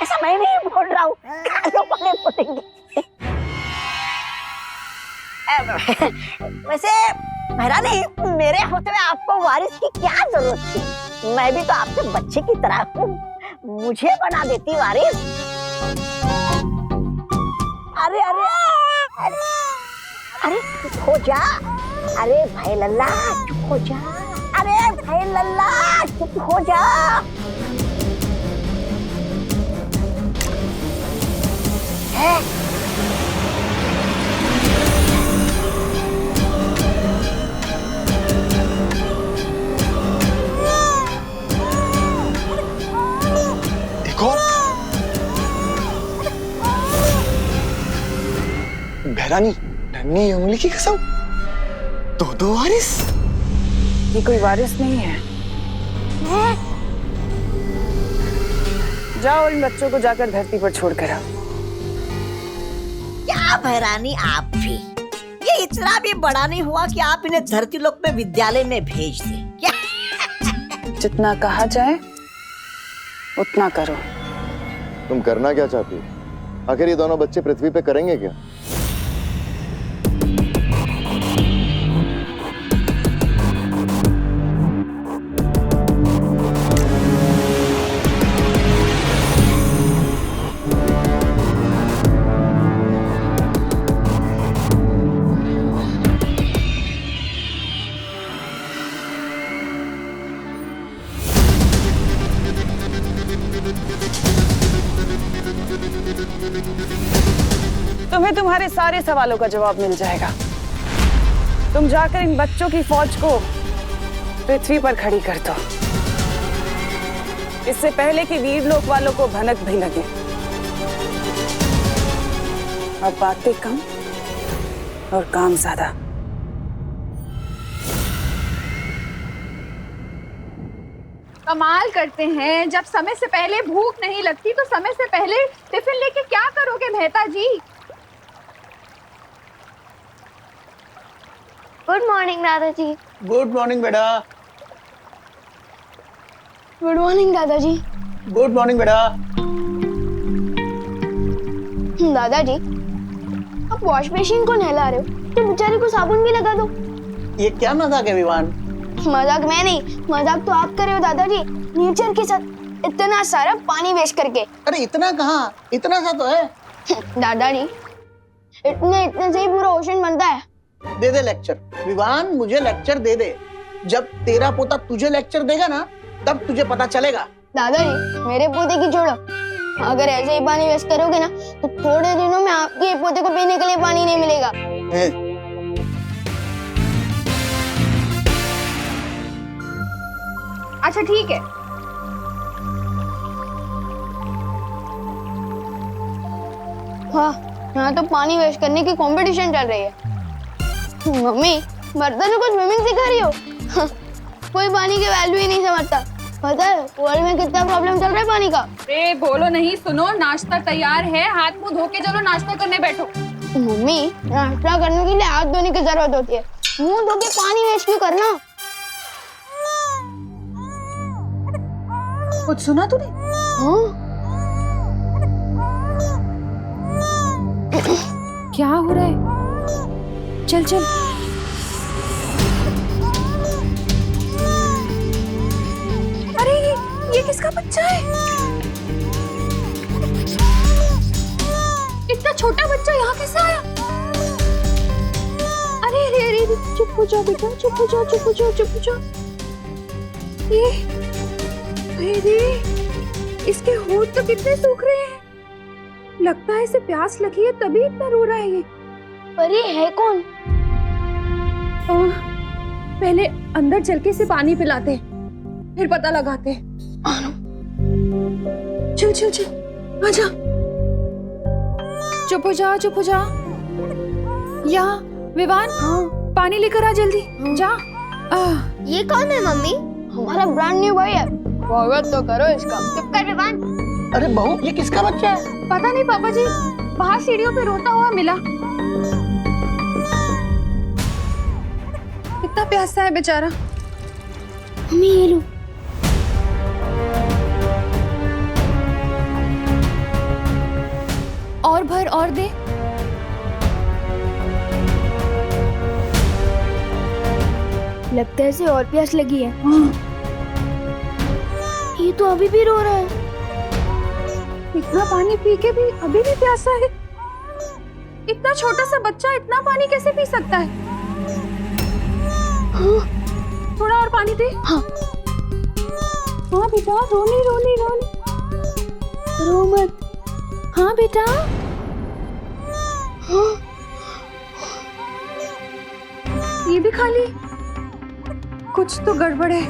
ऐसा मैं नहीं बोल रहा हूँ, कानों वाले बोलेंगे। वैसे भैरानी, मेरे होते हुए आपको वारिस की क्या जरूरत थी? मैं भी तो आपके बच्चे की तरह हूँ, मुझे बना देती वारिस। अरे अरे अरे अरे चुप हो जा। अरे भाई लल्ला चुप हो जा। अरे भाई लल्ला चुप हो जा। देखो भैरानी, नन्ही उंगली की कसम, दो वारिस। इनकी कोई वारिस नहीं है। जाओ इन बच्चों को जाकर धरती पर छोड़कर आओ। क्या भैरानी आप भी, ये इतना भी बड़ा नहीं हुआ कि आप इन्हें धरती लोक में विद्यालय में भेज दें क्या? जितना कहा जाए उतना करो। तुम करना क्या चाहती हो? आखिर ये दोनों बच्चे पृथ्वी पे करेंगे क्या? तुम्हें तुम्हारे सारे सवालों का जवाब मिल जाएगा। तुम जाकर इन बच्चों की फौज को पृथ्वी पर खड़ी कर दो, इससे पहले कि वीरलोक वालों को भनक भी लगे। अब बातें कम और काम ज्यादा। कमाल करते हैं, जब समय से पहले भूख नहीं लगती तो समय से पहले टिफिन लेके क्या करोगे मेहता जी? गुड मॉर्निंग दादाजी। गुड मॉर्निंग बेटा। गुड मॉर्निंग दादाजी। गुड मॉर्निंग बेटा। दादाजी, आप वॉश मशीन को नहला रहे हो तो बेचारे को साबुन भी लगा दो। ये क्या मजाक है विवान? मजाक मैं नहीं, मजाक तो आप कर रहे हो दादाजी, नेचर के साथ इतना सारा पानी वेस्ट करके। अरे इतना कहाँ, इतना सा तो है। दादाजी, इतने से ही पूरा ओशन बनता है। दे दे लेक्चर विवान, मुझे लेक्चर दे दे। जब तेरा पोता तुझे लेक्चर देगा ना, तब तुझे पता चलेगा। दादाजी, मेरे पोते की छोड़ो, अगर ऐसे ही पानी वेस्ट करोगे ना तो थोड़े दिनों में आपके पोते को पीने के लिए पानी नहीं मिलेगा। अच्छा ठीक है। हाँ, यहाँ तो पानी वेस्ट करने की कंपटीशन चल रही है। मम्मी, बर्तनों को स्विमिंग सिखा रही हो? कोई पानी की वैल्यू ही नहीं समझता। पता है वर्ल्ड में कितना प्रॉब्लम चल रहा है पानी का? अरे बोलो नहीं, सुनो, नाश्ता तैयार है, हाथ मुंह धो के चलो नाश्ता करने बैठो। मम्मी, नाश्ता करने के लिए हाथ धोने की जरूरत होती है, मुंह धो के पानी वेस्ट क्यों करना? कुछ सुना तूने? क्या हो रहा है? चल चल। अरे ये किसका बच्चा है? इतना छोटा बच्चा यहाँ कैसे आया? अरे अरे अरे, चुप हो जाओ बेटा, चुप हो जाओ, चुप हो जाओ, चुप हो जाओ। ये अरे, इसके होंठ तो कितने सूख रहे हैं। लगता है इसे प्यास लगी है तभी इतना रो रहा है ये। पर ये है कौन? पहले अंदर चल के इसे पानी पिलाते, फिर पता लगाते। चल चल चल, आजा। चुप हो जा, चुप हो जा। यहाँ विवान, पानी लेकर आ जल्दी, जा। ये कौन है मम्मी? हमारा ब्रांड न्यू भाई है, स्वागत तो करो इसका। चुप कर विवान। अरे बहू, ये किसका बच्चा है? पता नहीं पापा जी, बाहर सीढ़ियों पे रोता हुआ मिला। कितना प्यासा है बेचारा। मम्मी ये लो। और भर और दे। लगता है इसे और प्यास लगी है। ये तो अभी भी रो रहा है। इतना पानी पी के भी अभी भी प्यासा है। इतना छोटा सा बच्चा इतना पानी कैसे पी सकता है? थोड़ा और पानी दे। हाँ बेटा, रोनी रोनी रोनी, रो मत। हाँ बेटा। ये भी खा ली। कुछ तो गड़बड़ है।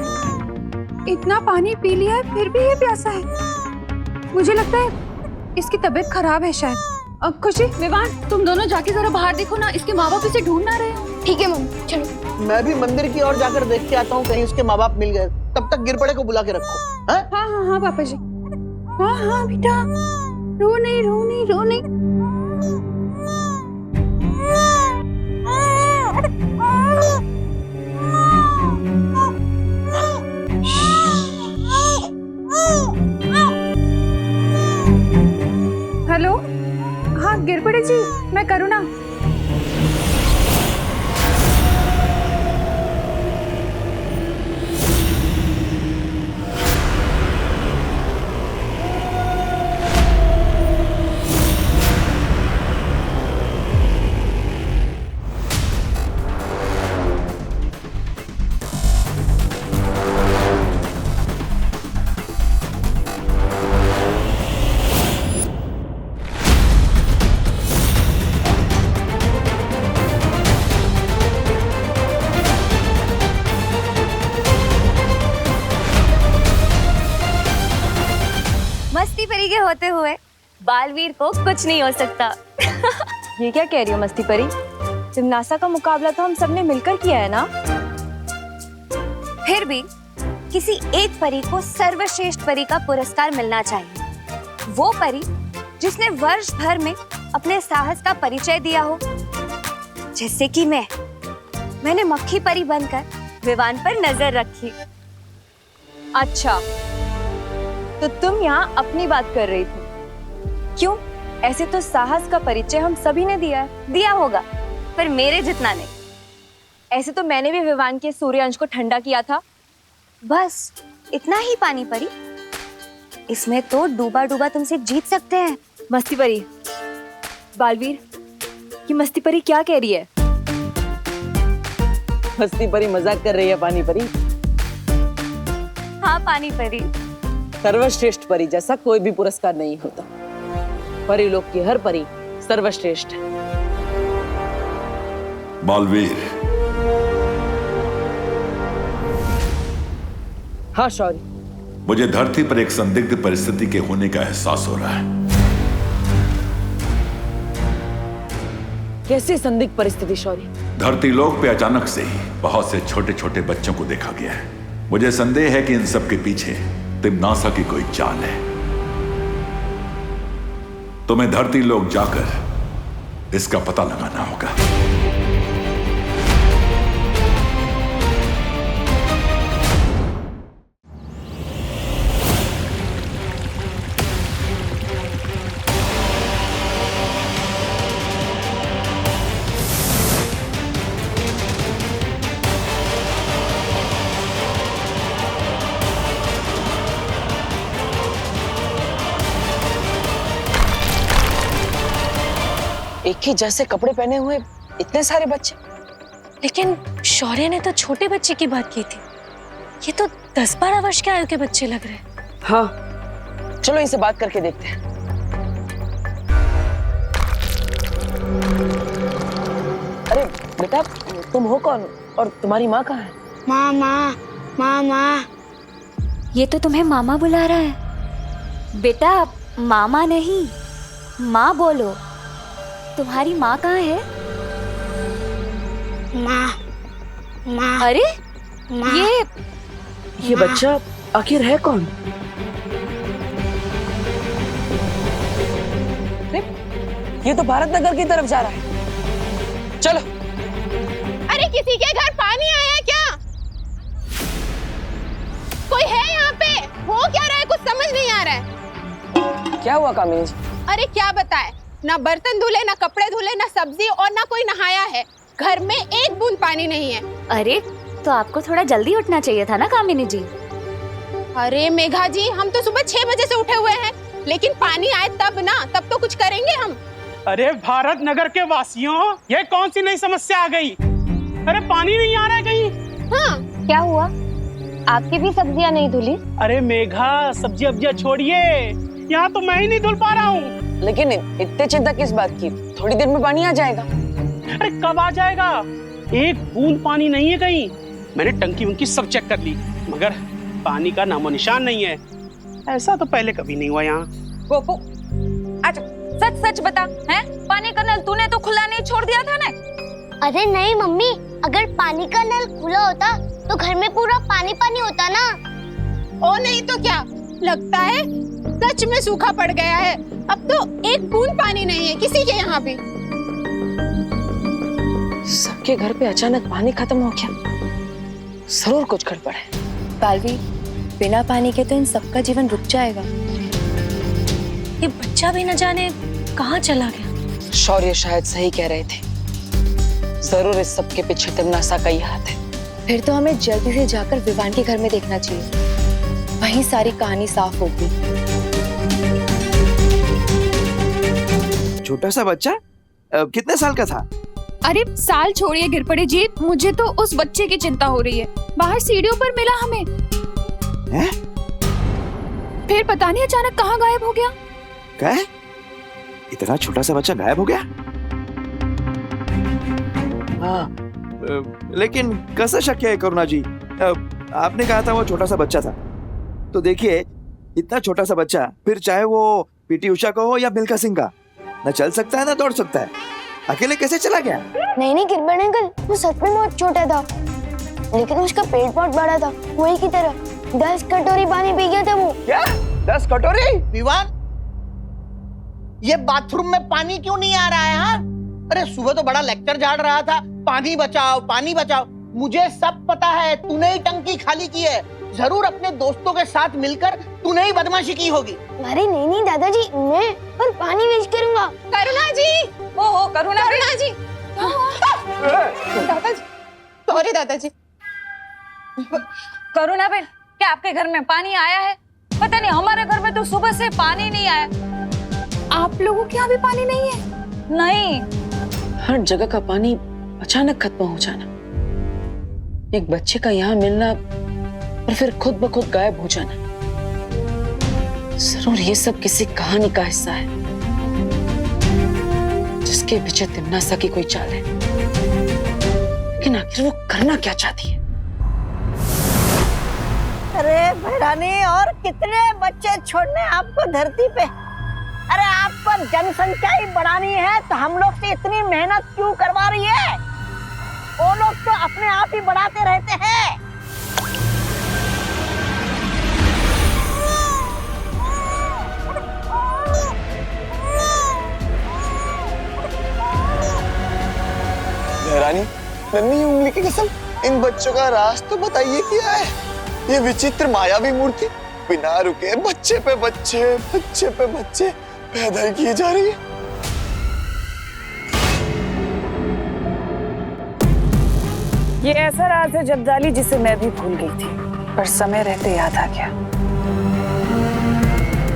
इतना पानी पी लिया है फिर भी ये प्यासा है। मुझे लगता है इसकी तबीयत खराब है शायद। अब खुशी, विवान, तुम दोनों जाके जरा बाहर देखो ना, इसके माँ बाप इसे ढूंढ ना रहे हो। ठीक है मम्मी, चलो। मैं भी मंदिर की ओर जाकर देख के आता हूँ कहीं उसके माँ बाप मिल गए। तब तक गिरपड़े को बुला के रखो। हाँ हाँ हाँ पापा जी। हाँ हाँ बेटा, रो नहीं रो नहीं रो नहीं। हेलो, हाँ गिरपड़े जी, मैं करुणा। मस्ती परी के होते हुए बालवीर को कुछ नहीं हो सकता। ये क्या कह रही हो मस्ती परी? जिम्नासा का मुकाबला तो हम सबने मिलकर किया है ना। फिर भी किसी एक परी को सर्वश्रेष्ठ परी का पुरस्कार मिलना चाहिए। वो परी जिसने वर्ष भर में अपने साहस का परिचय दिया हो, जैसे कि मैंने मक्खी परी बनकर विवान पर नजर रखी। अच्छा, तो तुम यहाँ अपनी बात कर रही थी। क्यों? ऐसे तो साहस का परिचय हम सभी ने दिया है। दिया होगा, पर मेरे जितना नहीं। ऐसे तो मैंने भी विवान के सूर्यांश को ठंडा किया था। बस इतना ही पानी परी, इसमें तो डूबा डूबा तुमसे जीत सकते हैं। मस्ती परी, बालवीर, ये मस्ती परी क्या कह रही है? मस्ती परी मजाक कर रही है पानी परी। हाँ पानी परी, सर्वश्रेष्ठ परी जैसा कोई भी पुरस्कार नहीं होता। परी लोग की हर परी सर्वश्रेष्ठ है। बालवीर, हाँ शौर्य। मुझे धरती पर एक संदिग्ध परिस्थिति के होने का एहसास हो रहा है। कैसी संदिग्ध परिस्थिति शौर्य? धरती लोक पे अचानक से ही बहुत से छोटे छोटे बच्चों को देखा गया है। मुझे संदेह है कि इन सब के पीछे तिम्नासा की कोई चाल है। तुम्हें धरती लोक जाकर इसका पता लगाना होगा। एक ही जैसे कपड़े पहने हुए इतने सारे बच्चे। लेकिन शौर्य ने तो छोटे बच्चे की बात की थी। ये तो 10-12 वर्ष के आयु के बच्चे लग रहे हैं। हाँ, चलो इनसे बात करके देखते हैं। अरे बेटा, तुम हो कौन और तुम्हारी माँ कहाँ है? मामा, मामा। ये तो तुम्हें मामा बुला रहा है। बेटा मामा नहीं, माँ बोलो। तुम्हारी माँ कहाँ है? माँ, माँ। अरे माँ। ये बच्चा आखिर है कौन? ये तो भारत नगर की तरफ जा रहा है। चलो। अरे किसी के घर पानी आया है क्या? कोई है यहाँ पे? हो क्या रहा है? कुछ समझ नहीं आ रहा है। क्या हुआ कामिनी जी? अरे क्या बताए, ना बर्तन धुले, ना कपड़े धुले, ना सब्जी और ना कोई नहाया है। घर में एक बूंद पानी नहीं है। अरे तो आपको थोड़ा जल्दी उठना चाहिए था ना कामिनी जी। अरे मेघा जी, हम तो सुबह 6 बजे से उठे हुए हैं, लेकिन पानी आए तब ना, तब तो कुछ करेंगे हम। अरे भारत नगर के वासियों, ये कौन सी नई समस्या आ गई? अरे पानी नहीं आ रहा है कहीं। हाँ, क्या हुआ? आपकी भी सब्जियां नहीं धुली? अरे मेघा, सब्जी अब्जियां छोड़िए, यहाँ तो मैं ही नहीं धुल पा रहा हूँ। लेकिन इतने चिंता किस बात की? थोड़ी देर में पानी आ जाएगा। अरे कब आ जाएगा? एक बूंद पानी नहीं है कहीं। मैंने टंकी उनकी सब चेक कर ली, मगर पानी का नामो निशान नहीं है। ऐसा तो पहले कभी नहीं हुआ यहाँ। गोपू, अच्छा सच सच बता, हैं? पानी का नल तूने तो खुला नहीं छोड़ दिया था ना? अरे नहीं मम्मी, अगर पानी का नल खुला होता तो घर में पूरा पानी पानी होता ना। ओ नहीं तो क्या, लगता है सच में सूखा पड़ गया है। अब तो एक बूंद पानी नहीं है किसी के यहाँ भी। सबके घर पे अचानक पानी खत्म हो गया, जरूर कुछ गड़बड़ है। बालवी, बिना पानी के तो इन सबका जीवन रुक जाएगा। ये बच्चा भी न जाने कहाँ चला गया। शौर्य शायद सही कह रहे थे, जरूर इस सब के पीछे तिमनासा का ही हाथ है। फिर तो हमें जल्दी से जाकर विवान के घर में देखना चाहिए, वहीं सारी कहानी साफ होगी। छोटा सा बच्चा कितने साल का था? अरे साल छोड़िए गिरपड़े जी, मुझे तो उस बच्चे की चिंता हो रही है। बाहर सीढ़ियों पर मिला हमें। हैं? फिर पता नहीं अचानक कहाँ गायब हो गया। क्या है? इतना छोटा सा बच्चा गायब हो गया? हाँ, लेकिन कैसा शक है करुणा जी? आपने कहा था वो छोटा सा बच्चा था, तो देखिए इतना छोटा सा बच्चा, फिर चाहे वो पीटी उषा का हो या मिल्खा सिंह का, न चल सकता है ना दौड़ सकता है, अकेले कैसे चला गया? नहीं गिरपड़े अंकल, वो सच में बहुत छोटा था, लेकिन उसका पेट बहुत बड़ा था, वही की तरह 10 कटोरी पानी पी गया था वो। क्या 10 कटोरी? विवान, ये बाथरूम में पानी क्यों नहीं आ रहा है? हाँ, अरे सुबह तो बड़ा लेक्चर झाड़ रहा था, पानी बचाओ पानी बचाओ। मुझे सब पता है, तूने ही टंकी खाली की है, जरूर अपने दोस्तों के साथ मिलकर तूने ही बदमाशी की होगी। अरे नहीं दादाजी, मैं पर पानी वेस्ट करूंगा। करुणा जी, ओहो करुणा जी, दादाजी, सॉरी दादाजी। करुणा बेन, क्या आपके घर में पानी आया है? पता नहीं, हमारे घर में तो सुबह से पानी नहीं आया। आप लोगों के यहाँ भी पानी नहीं है? नहीं। हर जगह का पानी अचानक खत्म हो जाना, एक बच्चे का यहाँ मिलना और फिर खुद ब खुद गायब हो जाना, जरूर ये सब किसी कहानी का हिस्सा है, जिसके पीछे तिमनासा की कोई चाल है। लेकिन आखिर वो करना क्या चाहती है? अरे भैरानी, और कितने बच्चे छोड़ने आपको धरती पे? अरे आपको जनसंख्या ही बढ़ानी है तो हम लोग से इतनी मेहनत क्यों करवा रही है? वो लोग तो अपने आप ही बढ़ाते रहते हैं। भैरानी, नन्ही उंगली की कसम, इन बच्चों का राज तो बताइए क्या है? ये विचित्र मायावी मूर्ति बिना रुके बच्चे पे बच्चे पैदा किए जा रही है। ये ऐसा राज है जब्दाली जिसे मैं भी भूल गई थी, पर समय रहते याद आ गया।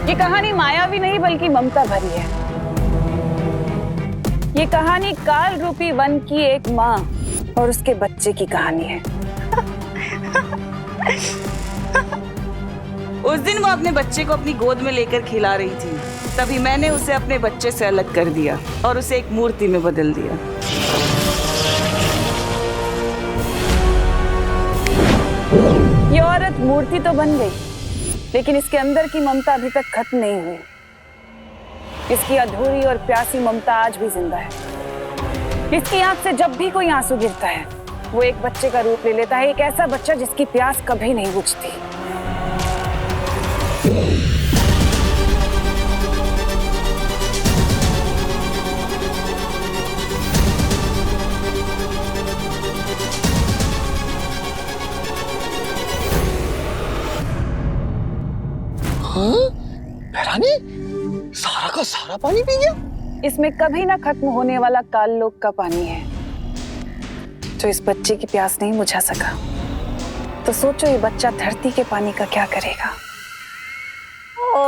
ये कहानी मायावी नहीं बल्कि ममता भरी है। ये कहानी काल रूपी वन की एक माँ और उसके बच्चे की कहानी है। उस दिन वो अपने बच्चे को अपनी गोद में लेकर खिला रही थी, तभी मैंने उसे अपने बच्चे से अलग कर दिया और उसे एक मूर्ति में बदल दिया। ये औरत मूर्ति तो बन गई, लेकिन इसके अंदर की ममता अभी तक खत्म नहीं हुई। इसकी अधूरी और प्यासी ममता आज भी जिंदा है। इसकी आंख से जब भी कोई आंसू गिरता है, वो एक बच्चे का रूप ले लेता है, एक ऐसा बच्चा जिसकी प्यास कभी नहीं बुझती। हाँ? भैरानी, सारा का सारा पानी पी गया? इसमें कभी ना खत्म होने वाला काल लोक का पानी है, जो इस बच्चे की प्यास नहीं बुझा सका। तो सोचो ये बच्चा धरती के पानी का क्या करेगा? ओ,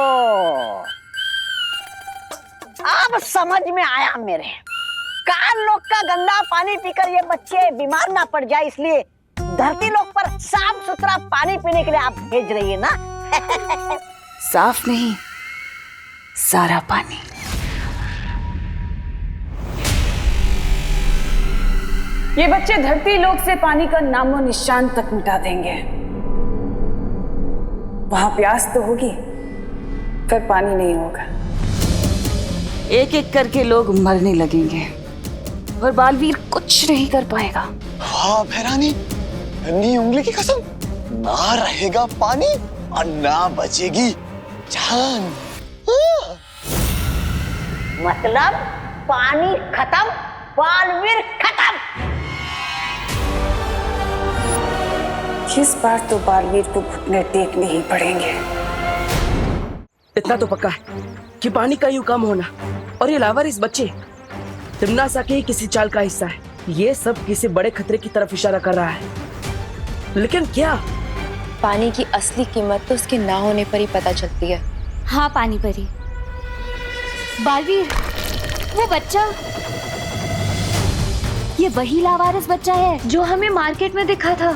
अब समझ में आया मेरे। काल लोक का गंदा पानी पीकर ये बच्चे बीमार ना पड़ जाए, इसलिए धरती लोक पर साफ सुथरा पानी पीने के लिए आप भेज रही है ना? साफ नहीं, सारा पानी। ये बच्चे धरती लोक से पानी का नामो निशान तक मिटा देंगे। वहां प्यास तो होगी, फिर पानी नहीं होगा। एक एक करके लोग मरने लगेंगे और बालवीर कुछ नहीं कर पाएगा। वाह भैरानी, नन्ही उंगली की कसम, ना रहेगा पानी और ना बचेगी जान। मतलब पानी खत्म, बालवीर खत्म। इस बार तो बालवीर को घुटने टेकने ही पड़ेंगे। इतना तो पक्का है कि पानी का यूं कम होना और ये लावारिस बच्चे तिम्नासा के ही किसी चाल का हिस्सा है। ये सब किसी बड़े खतरे की तरफ इशारा कर रहा है, लेकिन क्या? पानी की असली कीमत तो उसके ना होने पर ही पता चलती है। हाँ पानी परी, बालवीर वो बच्चा, ये वही लावारिस बच्चा है जो हमें मार्केट में दिखा था।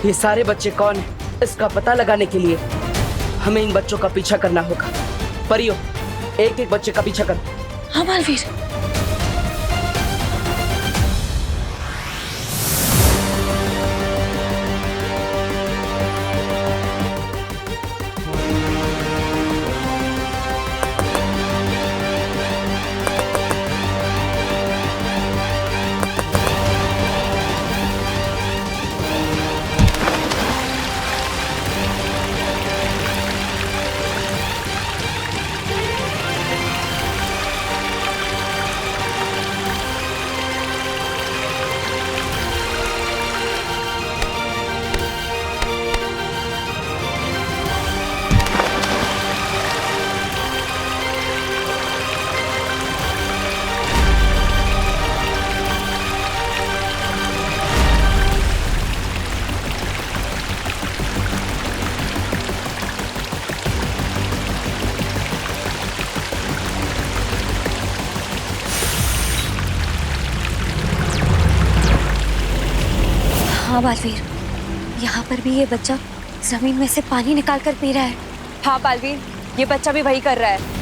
ये सारे बच्चे कौन हैं? इसका पता लगाने के लिए हमें इन बच्चों का पीछा करना होगा। परियो, एक एक बच्चे का पीछा कर। हाँ बालवीर। हाँ बालवीर, यहाँ पर भी ये बच्चा जमीन में से पानी निकाल कर पी रहा है। हाँ बालवीर, ये बच्चा भी वही कर रहा है।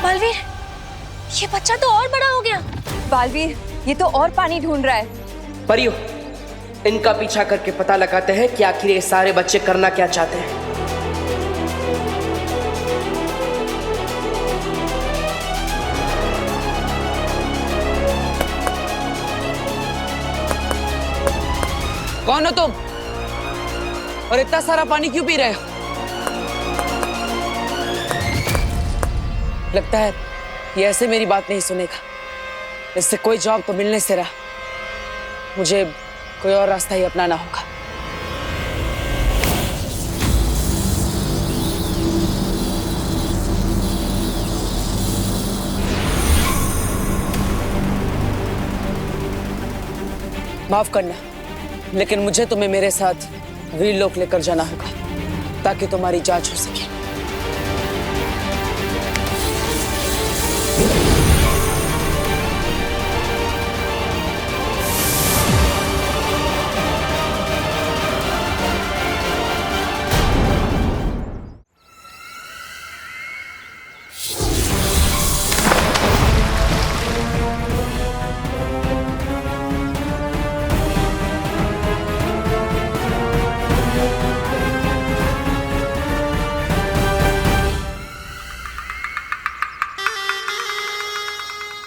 बालवीर, ये बच्चा तो और बड़ा हो गया। बालवीर, ये तो और पानी ढूंढ रहा है। परियो, इनका पीछा करके पता लगाते हैं कि आखिर ये सारे बच्चे करना क्या चाहते हैं। कौन हो तुम? और इतना सारा पानी क्यों पी रहे हो? लगता है ये ऐसे मेरी बात नहीं सुनेगा। इससे कोई जवाब तो मिलने से रहा। मुझे कोई और रास्ता ही अपनाना होगा। माफ करना, लेकिन मुझे तुम्हें मेरे साथ वीरलोक लेकर जाना होगा ताकि तुम्हारी जांच हो सके।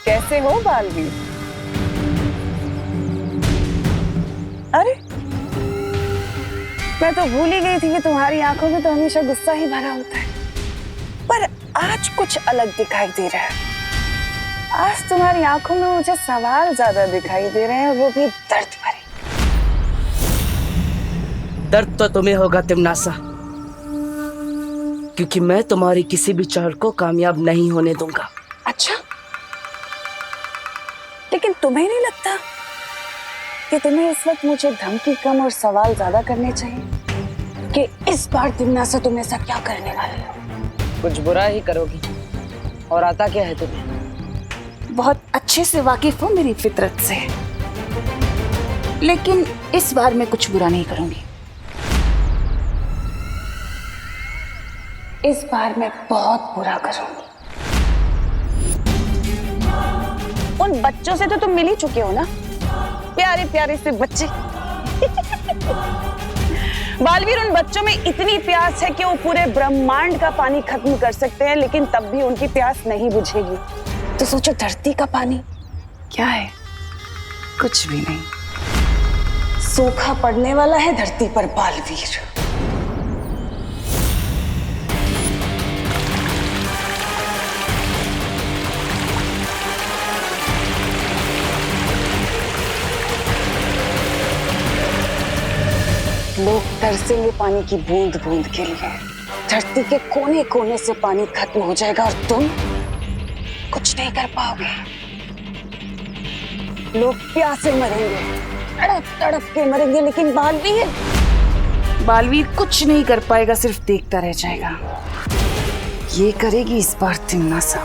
कैसे हो बालवीर? अरे मैं तो भूल ही गई थी कि तुम्हारी आंखों में तो हमेशा गुस्सा ही भरा होता है, पर आज कुछ अलग दिखाई दे रहा है। आज तुम्हारी आंखों में मुझे सवाल ज्यादा दिखाई दे रहे हैं, वो भी दर्द भरे। दर्द तो तुम्हें होगा तिम्नासा, क्योंकि मैं तुम्हारी किसी भी चाल को कामयाब नहीं होने दूंगा। अच्छा, लेकिन तुम्हें नहीं लगता कि तुम्हें इस वक्त मुझे धमकी कम और सवाल ज्यादा करने चाहिए कि इस बार तिम्नासा तुम ऐसा क्या करने वाले हो? कुछ बुरा ही करोगी, और आता क्या है तुम्हें? बहुत अच्छे से वाकिफ हो मेरी फितरत से, लेकिन इस बार मैं कुछ बुरा नहीं करूंगी। इस बार मैं बहुत बुरा करूंगी। उन बच्चों से तो तुम मिल ही चुके हो ना, प्यारे प्यारे से बच्चे। बालवीर, उन बच्चों में इतनी प्यास है कि वो पूरे ब्रह्मांड का पानी खत्म कर सकते हैं, लेकिन तब भी उनकी प्यास नहीं बुझेगी। तो सोचो धरती का पानी क्या है? कुछ भी नहीं। सूखा पड़ने वाला है धरती पर बालवीर। लोग तरसेंगे पानी की बूंद बूंद के लिए। धरती के कोने कोने से पानी खत्म हो जाएगा और तुम कुछ नहीं कर पाओगे। लोग प्यासे मरेंगे, तड़प तड़प के मरेंगे, लेकिन बालवीर कुछ नहीं कर पाएगा, सिर्फ देखता रह जाएगा। ये करेगी इस बार तिम्नासा।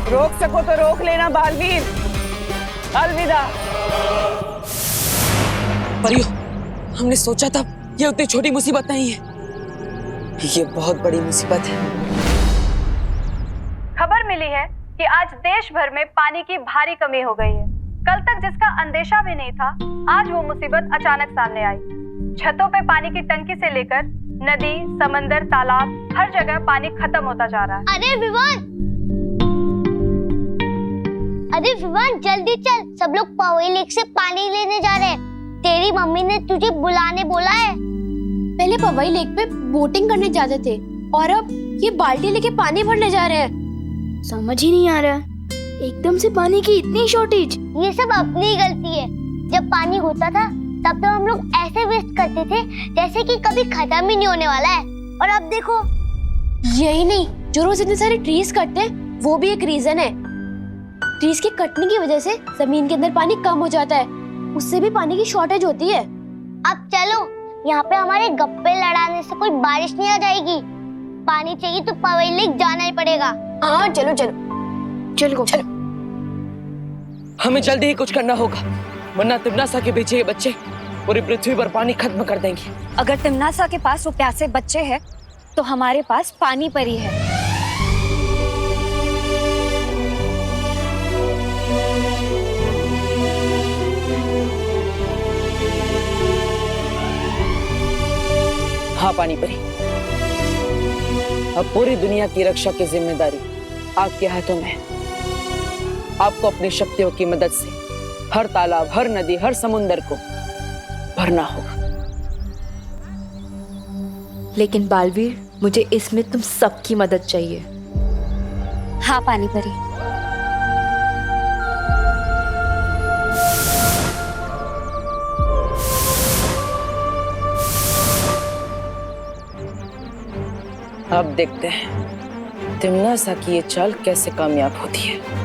रोक सको तो रोक लेना बालवीर। अलविदा। परियो, हमने सोचा था ये उतनी छोटी मुसीबत नहीं है, ये बहुत बड़ी मुसीबत है। खबर मिली है कि आज देश भर में पानी की भारी कमी हो गई है। कल तक जिसका अंदेशा भी नहीं था, आज वो मुसीबत अचानक सामने आई। छतों पे पानी की टंकी से लेकर नदी, समंदर, तालाब, हर जगह पानी खत्म होता जा रहा है। अरे विवान जल्दी चल, सब लोग पवई लेक से पानी लेने जा रहे हैं। तेरी मम्मी ने तुझे बुलाने बोला है। पहले पवई लेक पे बोटिंग करने जाते थे और अब ये बाल्टी लेके पानी भरने जा रहे हैं। समझ ही नहीं आ रहा, एकदम से पानी की इतनी शॉर्टेज। ये सब अपनी गलती है। जब पानी होता था तब तो हम लोग ऐसे वेस्ट करते थे जैसे कि कभी खत्म ही नहीं होने वाला है, और अब देखो। यही नहीं, जो रोज इतने सारे ट्रीज कटते हैं वो भी एक रीजन है। ट्रीज के कटने की वजह से जमीन के अंदर पानी कम हो जाता है, उससे भी पानी की शॉर्टेज होती है। अब चलो, यहाँ पे हमारे गप्पे लड़ाने से कोई बारिश नहीं आ जाएगी। पानी चाहिए तो पवई लेक जाना ही पड़ेगा। हाँ चलो चलो चलो चलो। हमें जल्दी ही कुछ करना होगा, वरना तिम्नासा के पीछे ये बच्चे पूरी पृथ्वी पर पानी खत्म कर देंगे। अगर तिम्नासा के पास वो प्यासे बच्चे हैं, तो हमारे पास पानी परी है। हाँ पानी परी, अब पूरी दुनिया की रक्षा की जिम्मेदारी आपके हाथों में है। आपको अपनी शक्तियों की मदद से हर तालाब, हर नदी, हर समुंदर को भरना होगा। लेकिन बालवीर, मुझे इसमें तुम सबकी मदद चाहिए। हाँ पानी परी। अब देखते हैं तिम्नासा की ये चाल कैसे कामयाब होती है।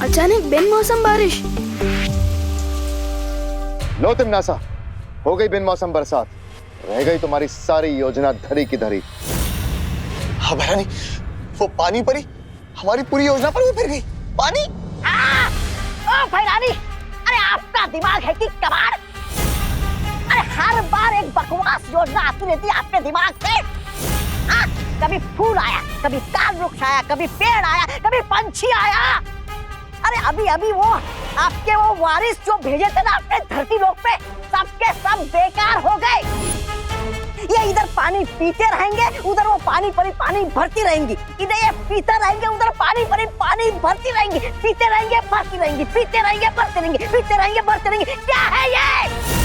अचानक बिनमौसम बारिश। लो तिम्नासा, हो गई बिनमौसम बरसात, रह गई तुम्हारी सारी योजना धरी की धरी। हाँ भैरानी, वो पानी परी हमारी पूरी योजना पर भी फिर गई। पानी। ओ भैरानी, अरे आपका दिमाग है कि कबाड़? अरे हर बार एक बकवास योजना आती रहती है आपके दिमाग से। कभी फूल आया, कभी काल वृक्ष आया, कभी पेड़ आया, कभी पंछी आया। अरे अभी अभी वो आपके वो वारिस जो भेजे थे ना अपने धरती लोक पे, सबके सब बेकार हो गए। ये इधर पानी पीते रहेंगे, उधर वो पानी परी पानी भरती रहेंगी। इधर ये पीते रहेंगे, उधर पानी परी पानी भरती रहेंगी। पीते रहेंगे, भरती रहेंगी, पीते रहेंगे, भरती रहेंगे, पीते रहेंगे, भरती रहेंगे। क्या है ये?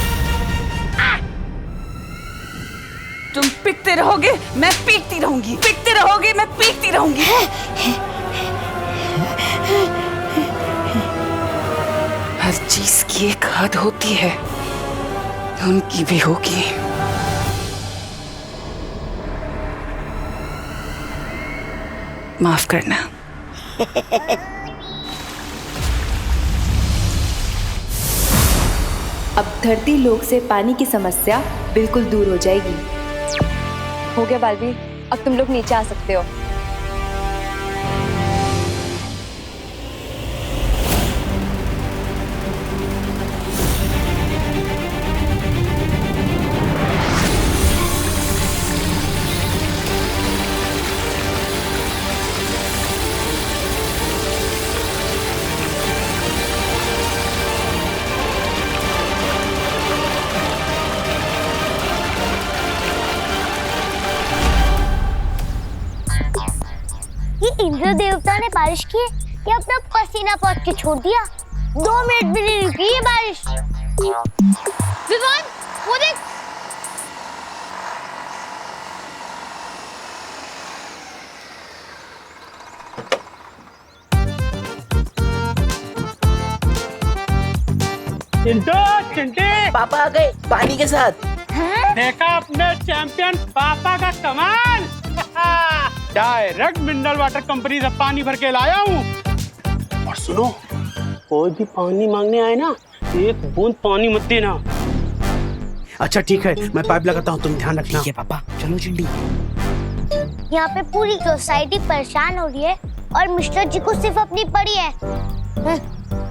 तुम पीकते रहोगे, मैं पीकती रहूंगी। पीकते रहोगे, मैं पीकती रहूंगी। हर चीज की एक हद होती है, उनकी भी होगी। माफ करना। अब धरती लोक से पानी की समस्या बिल्कुल दूर हो जाएगी। हो गया बालवीर, अब तुम लोग नीचे आ सकते हो। इंद्र देवता ने बारिश की या अपना पसीना पहुंच के छोड़ दिया। 2 मिनट भी नहीं रुकी ये बारिश। विवान, वो देख। चिंटू, चिंटी, पापा आ गए पानी के साथ। देखा अपने चैंपियन पापा का कमाल। डायरेक्ट मिनरल वाटर कंपनी से पानी भर के लाया हूँ। और सुनो, कोई भी पानी मांगने आए ना, एक बूंद पानी मत देना। अच्छा ठीक है, मैं पाइप लगाता हूँ, तुम ध्यान रखना। ठीक है पापा, चलो चिंटी। यहाँ पे पूरी सोसाइटी परेशान हो रही है और मिस्टर जी को सिर्फ अपनी पड़ी है।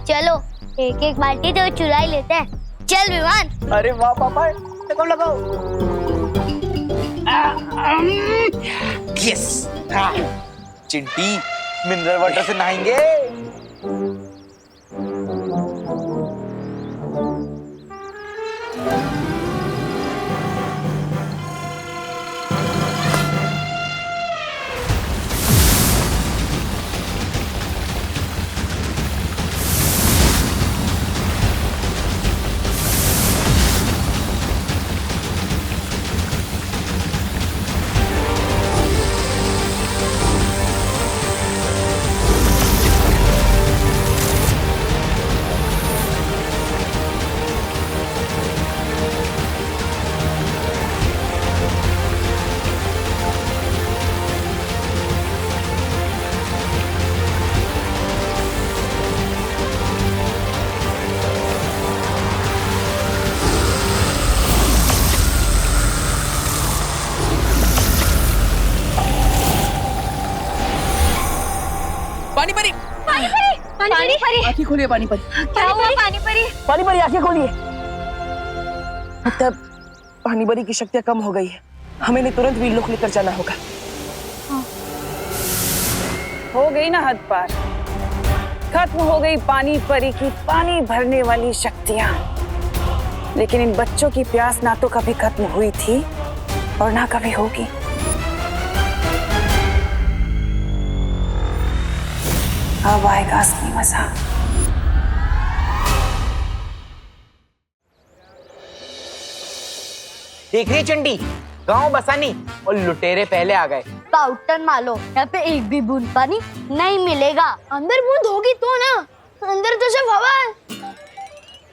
चलो एक एक बाल्टी तो चुरा ही लेते हैं। चल विमान। अरे वाह पापा, लगाओ लगाओ। यस, चिंटी मिनरल वाटर से नहाएंगे। पानी परी, पानी परी, पानी परी। आंखें खोलिए पानी परी। क्या हुआ पानी परी? पानी परी आंखें खोलिए। मतलब पानी परी की शक्तियाँ कम हो गई है, हमें इन्हें तुरंत वीरलोक लेकर जाना होगा। हो गई ना हद पार, खत्म हो गई पानी परी की पानी भरने वाली शक्तियाँ। लेकिन इन बच्चों की प्यास ना तो कभी खत्म हुई थी और ना कभी होगी। अब आएगा असली मजा। देख रही चंडी, गांव बसानी और लुटेरे पहले आ गए। पाउडर मारो, यहाँ पे एक भी बूंद पानी नहीं मिलेगा। अंदर बूंद होगी तो ना, अंदर तो सिर्फ हवा है।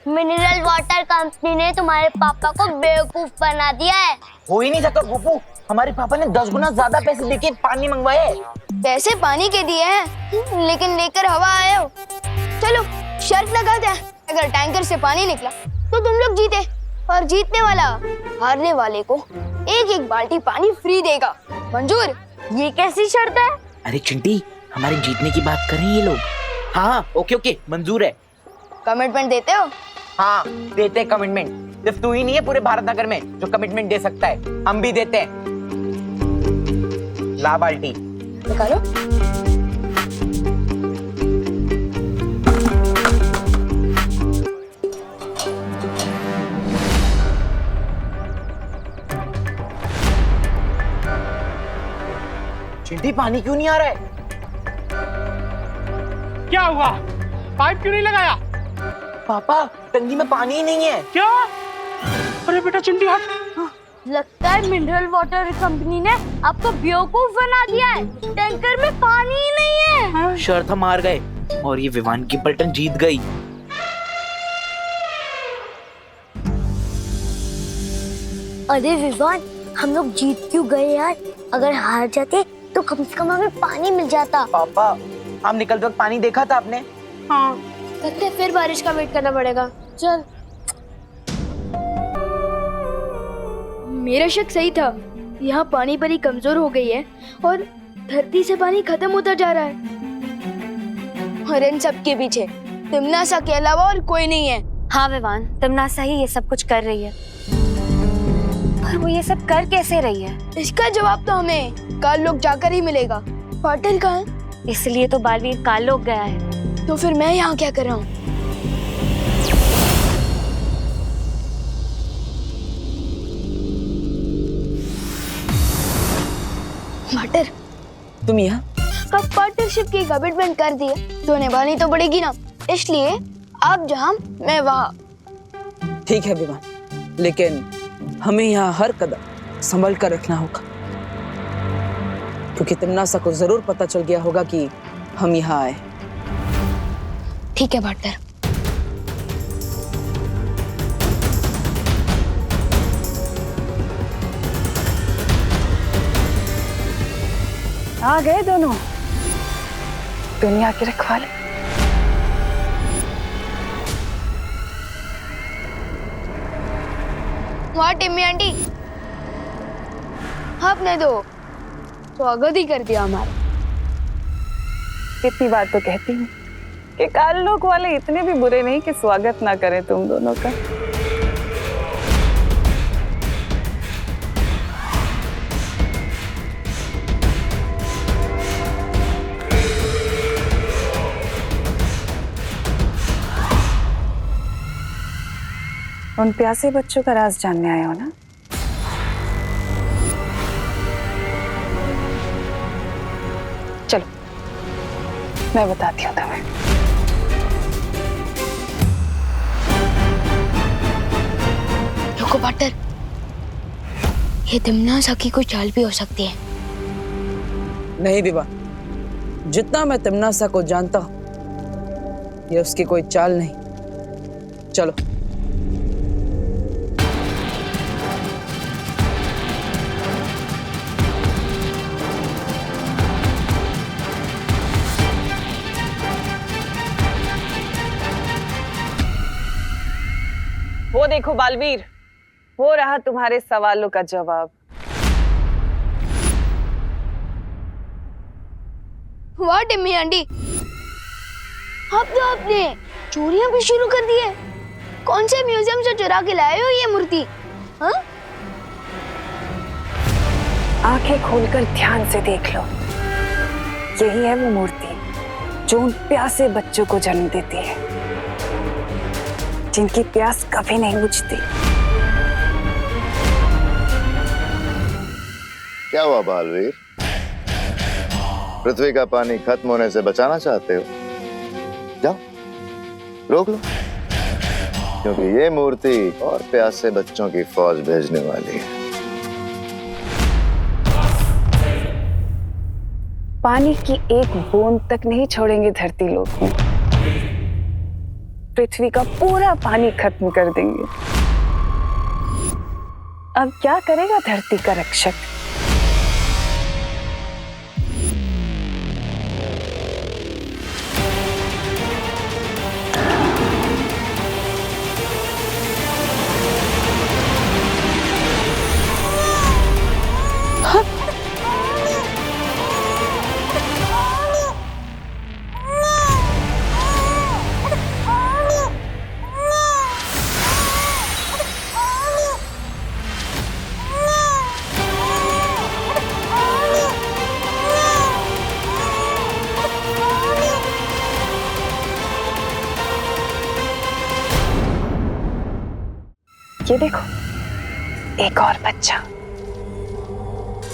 मिनरल वाटर कंपनी ने तुम्हारे पापा को बेवकूफ बना दिया है। हो ही नहीं सकता गुप्पू, हमारे पापा ने 10 गुना ज्यादा पैसे देके पानी मंगवाए। पैसे पानी के दिए हैं, लेकिन लेकर हवा आए हो। चलो शर्त लगाते हैं, अगर टैंकर से पानी निकला तो तुम लोग जीते, और जीतने वाला हारने वाले को एक एक बाल्टी पानी फ्री देगा। मंजूर? ये कैसी शर्त है? अरे चिंटी, हमारे जीतने की बात कर रहे हैं ये लोग। हाँ ओके ओके मंजूर है। कमिटमेंट देते हो? हाँ देते हैं कमिटमेंट। सिर्फ तू ही नहीं है पूरे भारत नगर में जो कमिटमेंट दे सकता है, हम भी देते हैं। ला बाल्टी निकालो। चिंटी पानी क्यों नहीं आ रहा है? क्या हुआ? पाइप क्यों नहीं लगाया? पापा टंकी में पानी ही नहीं है। क्या? अरे बेटा चिंटी हट। लगता है मिनरल वाटर कंपनी ने आपको बेवकूफ बना दिया है। टैंकर में पानी ही नहीं है। शर्त हम हार गए और ये विवान की पलटन जीत गई। अरे विवान, हम लोग जीत क्यों गए यार? अगर हार जाते तो कम से कम हमें पानी मिल जाता। पापा हम निकलते वक्त पानी देखा था आपने? हाँ। लगता है फिर बारिश का वेट करना पड़ेगा। चल। मेरा शक सही था। यहाँ पानी बड़ी कमजोर हो गई है और धरती से पानी खत्म होता जा रहा है। और इन सब के पीछे तिमनासा के अलावा और कोई नहीं है। हाँ विवान, तिमनासा ही ये सब कुछ कर रही है। पर वो ये सब कर कैसे रही है? इसका जवाब तो हमें काल लोग जाकर ही मिलेगा। पाटिल कहाँ है? इसलिए तो बालवीर काल लोग गया है। तो फिर मैं यहाँ क्या कर रहा हूँ? पाटिल, तुम यहाँ? कब पार्टनरशिप की कमिटमेंट कर दी है तो निभानी तो पड़ेगी ना। इसलिए आप जहाँ मैं वहाँ। ठीक है विवान, लेकिन हमें यहाँ हर कदम संभल कर रखना होगा, क्योंकि तिमनासा को जरूर पता चल गया होगा कि हम यहाँ आए। ठीक है पार्टनर। आ गए दोनों दुनिया के रखवाले। वहाँ टिम्मी आंटी, आपने तो स्वागत ही कर दिया हमारा। कितनी बार तो कहती हूँ कि काल लोग वाले इतने भी बुरे नहीं कि स्वागत ना करें तुम दोनों का। उन प्यासे बच्चों का राज जानने आए हो ना? चलो मैं बताती हूँ तुम्हें। रुको पार्टनर, ये तिमनासा की कोई चाल भी हो सकती है। नहीं विवान, जितना मैं तिमनासा को जानता हूँ ये उसकी कोई चाल नहीं। चलो। वो देखो बालवीर, हो रहा तुम्हारे सवालों का जवाब। वाह टिम्मी आंटी, अब तो आपने चोरियां भी शुरू कर दी है। कौन से म्यूजियम से चुरा के लाए हो ये मूर्ति? हाँ? आंखें खोलकर ध्यान से देख लो, यही है वो मूर्ति जो उन प्यासे बच्चों को जन्म देती है, जिनकी प्यास कभी नहीं बुझती। क्या हुआ बालवीर? पृथ्वी का पानी खत्म होने से बचाना चाहते हो? जाओ रोक लो, क्योंकि ये मूर्ति और प्यासे बच्चों की फौज भेजने वाली है। पानी की एक बूंद तक नहीं छोड़ेंगे धरती लोग में, पृथ्वी का पूरा पानी खत्म कर देंगे। अब क्या करेगा धरती का रक्षक? ये देखो, एक और बच्चा।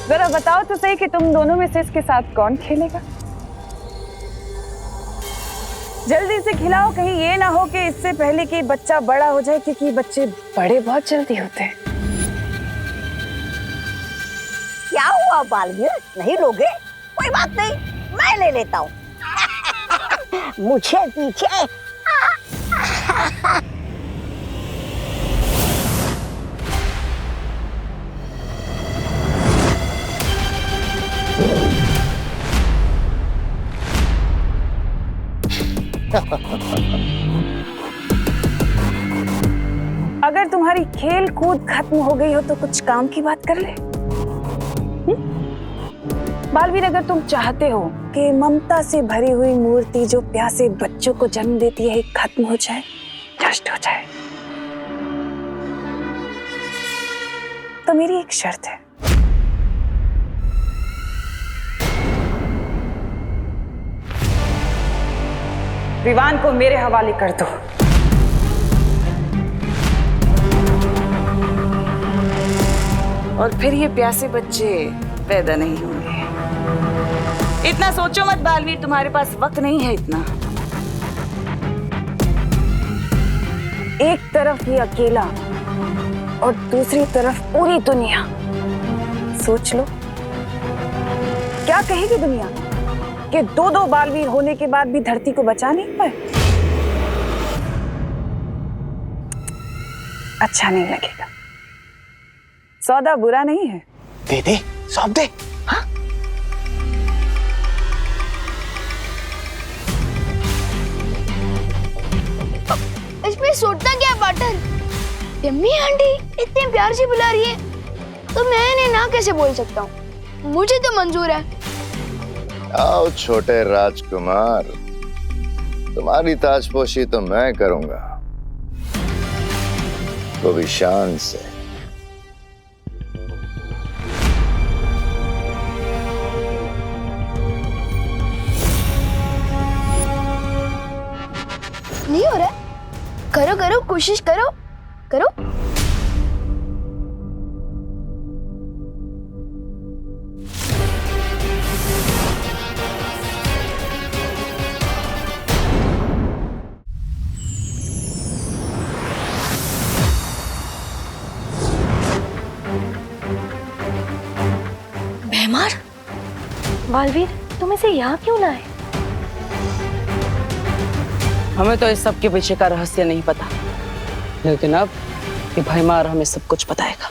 जरा बताओ तो सही कि तुम दोनों में से इसके साथ कौन खेलेगा? जल्दी से खिलाओ, कहीं ये ना हो कि इससे पहले कि बच्चा बड़ा हो जाए, क्योंकि बच्चे बड़े बहुत जल्दी होते हैं। क्या हुआ बालवीर, नहीं लोगे? कोई बात नहीं, मैं ले लेता हूँ। मुझे पीछे। अगर तुम्हारी खेल कूद खत्म हो गई हो तो कुछ काम की बात कर ले। बालवीर, अगर तुम चाहते हो कि ममता से भरी हुई मूर्ति जो प्यासे बच्चों को जन्म देती है खत्म हो जाए, नष्ट हो जाए, तो मेरी एक शर्त है। विवान को मेरे हवाले कर दो। और फिर ये प्यासे बच्चे पैदा नहीं होंगे। इतना सोचो मत बालवीर, तुम्हारे पास वक्त नहीं है इतना। एक तरफ ये अकेला और दूसरी तरफ पूरी दुनिया। सोच लो, क्या कहेगी दुनिया कि दो बालवीर होने के बाद भी धरती को बचा नहीं पाए? अच्छा नहीं लगेगा। सौदा बुरा नहीं है। दे सौंप दे। हाँ? इसमें सोचना क्या पार्टनर? यम्मी आंटी इतने प्यार से बुला रही है तो मैं इन्हें ना कैसे बोल सकता हूँ? मुझे तो मंजूर है। आओ छोटे राजकुमार, तुम्हारी ताजपोशी तो मैं करूंगा, वो भी शान से। नहीं हो रहा? करो करो, कोशिश करो करो। भैमार, बालवीर, तुम इसे यहाँ क्यों लाए? हमें तो इस सब के पीछे का रहस्य नहीं पता, लेकिन अब ये भैमार हमें सब कुछ बताएगा।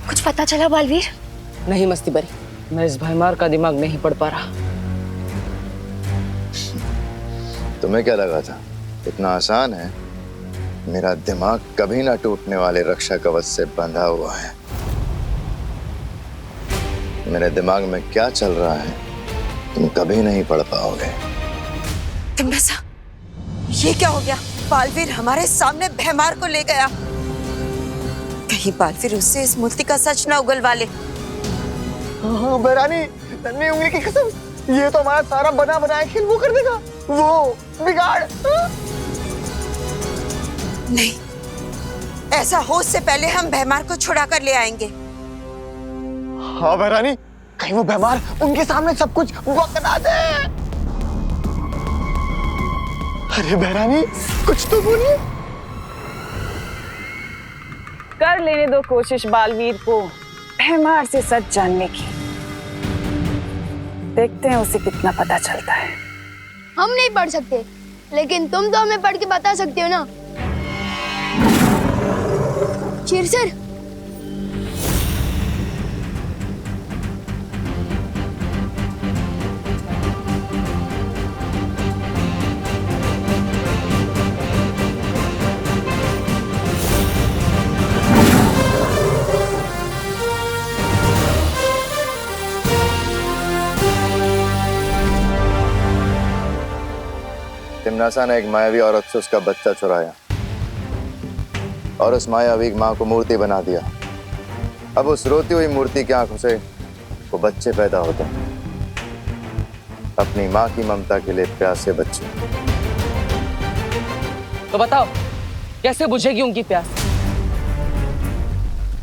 कुछ पता चला बालवीर? नहीं मस्ती बरी, मैं इस भैमार का दिमाग नहीं पढ़ पा रहा। तुम्हें क्या लगा था इतना आसान है? मेरा दिमाग कभी ना टूटने वाले रक्षा कवच से बंधा हुआ है। मेरे दिमाग में क्या चल रहा है तुम कभी नहीं पढ़ पाओगे। तिमरसा, ये क्या हो गया? बालवीर हमारे सामने भैमार को ले गया। कहीं बालवीर उससे इस मूर्ति का सच ना उगलवा ले। बहरानी, नन्ही उंगली की कसम, ये तो हमारा सारा बना बनाया खेल वो कर देगा, वो बिगाड़। नहीं, ऐसा हो उससे पहले हम भैमार को छुड़ा कर ले आएंगे। हाँ बहरानी, कहीं वो भैमार उनके सामने सब कुछ बकना दे। अरे बहरानी, कुछ तो बोलिए। कर लेने दो कोशिश बालवीर को भैमार से सच जानने की। देखते हैं उसे कितना पता चलता है। हम नहीं पढ़ सकते, लेकिन तुम तो हमें पढ़ के बता सकते हो ना। चिरसर, तिमनासा ने एक मायावी औरत से उसका बच्चा चुराया और उस मायावी मां को मूर्ति बना दिया। अब उस रोती हुई मूर्ति की आंखों से वो बच्चे पैदा होते हैं, अपनी माँ की ममता के लिए प्यासे बच्चे। तो बताओ कैसे बुझेगी उनकी प्यास?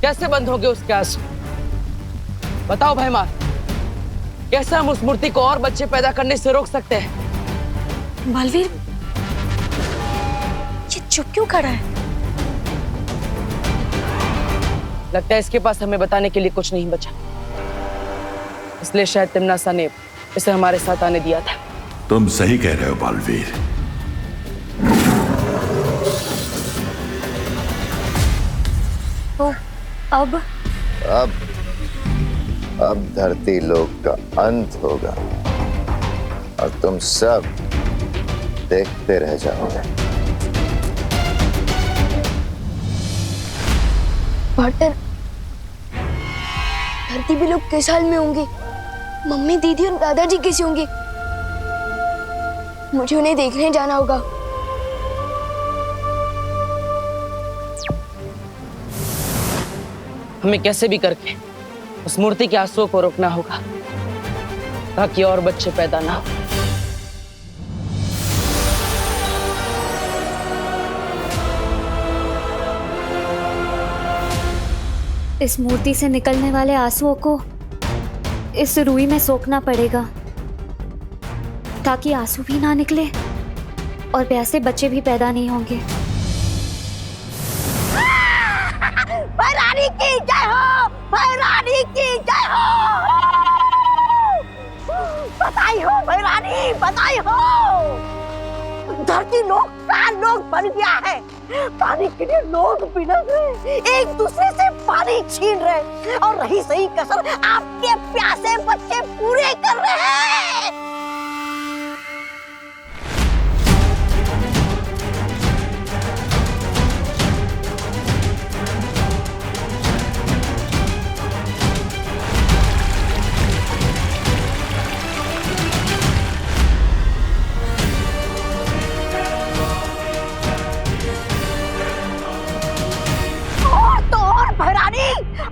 कैसे बंद होंगे उसके आंसू? बताओ भैमार, कैसे हम उस मूर्ति को और बच्चे पैदा करने से रोक सकते हैं? बालवीर, ये चुप क्यों खड़ा है? लगता है इसके पास हमें बताने के लिए कुछ नहीं बचा, इसलिए शायद तिम्नासा ने इसे हमारे साथ आने दिया था। तुम सही कह रहे हो बालवीर। तो अब धरती लोक का अंत होगा और तुम सब देखते रह जाओगे। पार्टनर, धरती पे लोग किस हाल में होंगे? मम्मी, दीदी और दादाजी कैसे होंगे? मुझे उन्हें देखने जाना होगा। हमें कैसे भी करके उस मूर्ति के आंसुओं को रोकना होगा ताकि और बच्चे पैदा ना हो। इस मूर्ति से निकलने वाले आंसुओं को इस रुई में सोखना पड़ेगा ताकि आंसू भी ना निकले और प्यासे बच्चे भी पैदा नहीं होंगे। भैरानी की जय हो, भैरानी की जय हो। बधाई हो भैरानी, बधाई हो। धरती लोग का लोग बन गया है। पानी के लिए लोग बिलख रहे, एक दूसरे से पानी छीन रहे और रही सही कसर आपके प्यासे बच्चे पूरे कर रहे हैं।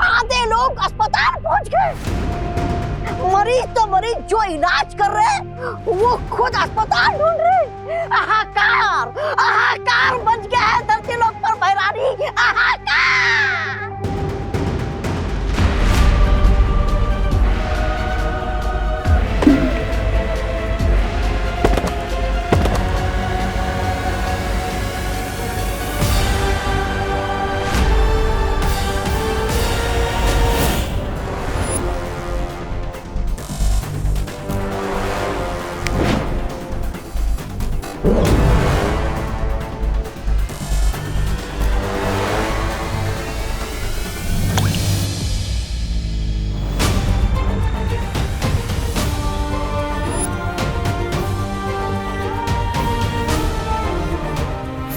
आधे लोग अस्पताल पहुंच गए। मरीज तो मरीज जो इलाज कर रहे हैं वो खुद अस्पताल ढूंढ रहे। हाहाकार, हाहाकार बच गया है धरती लोग पर भैरानी, हाहाकार।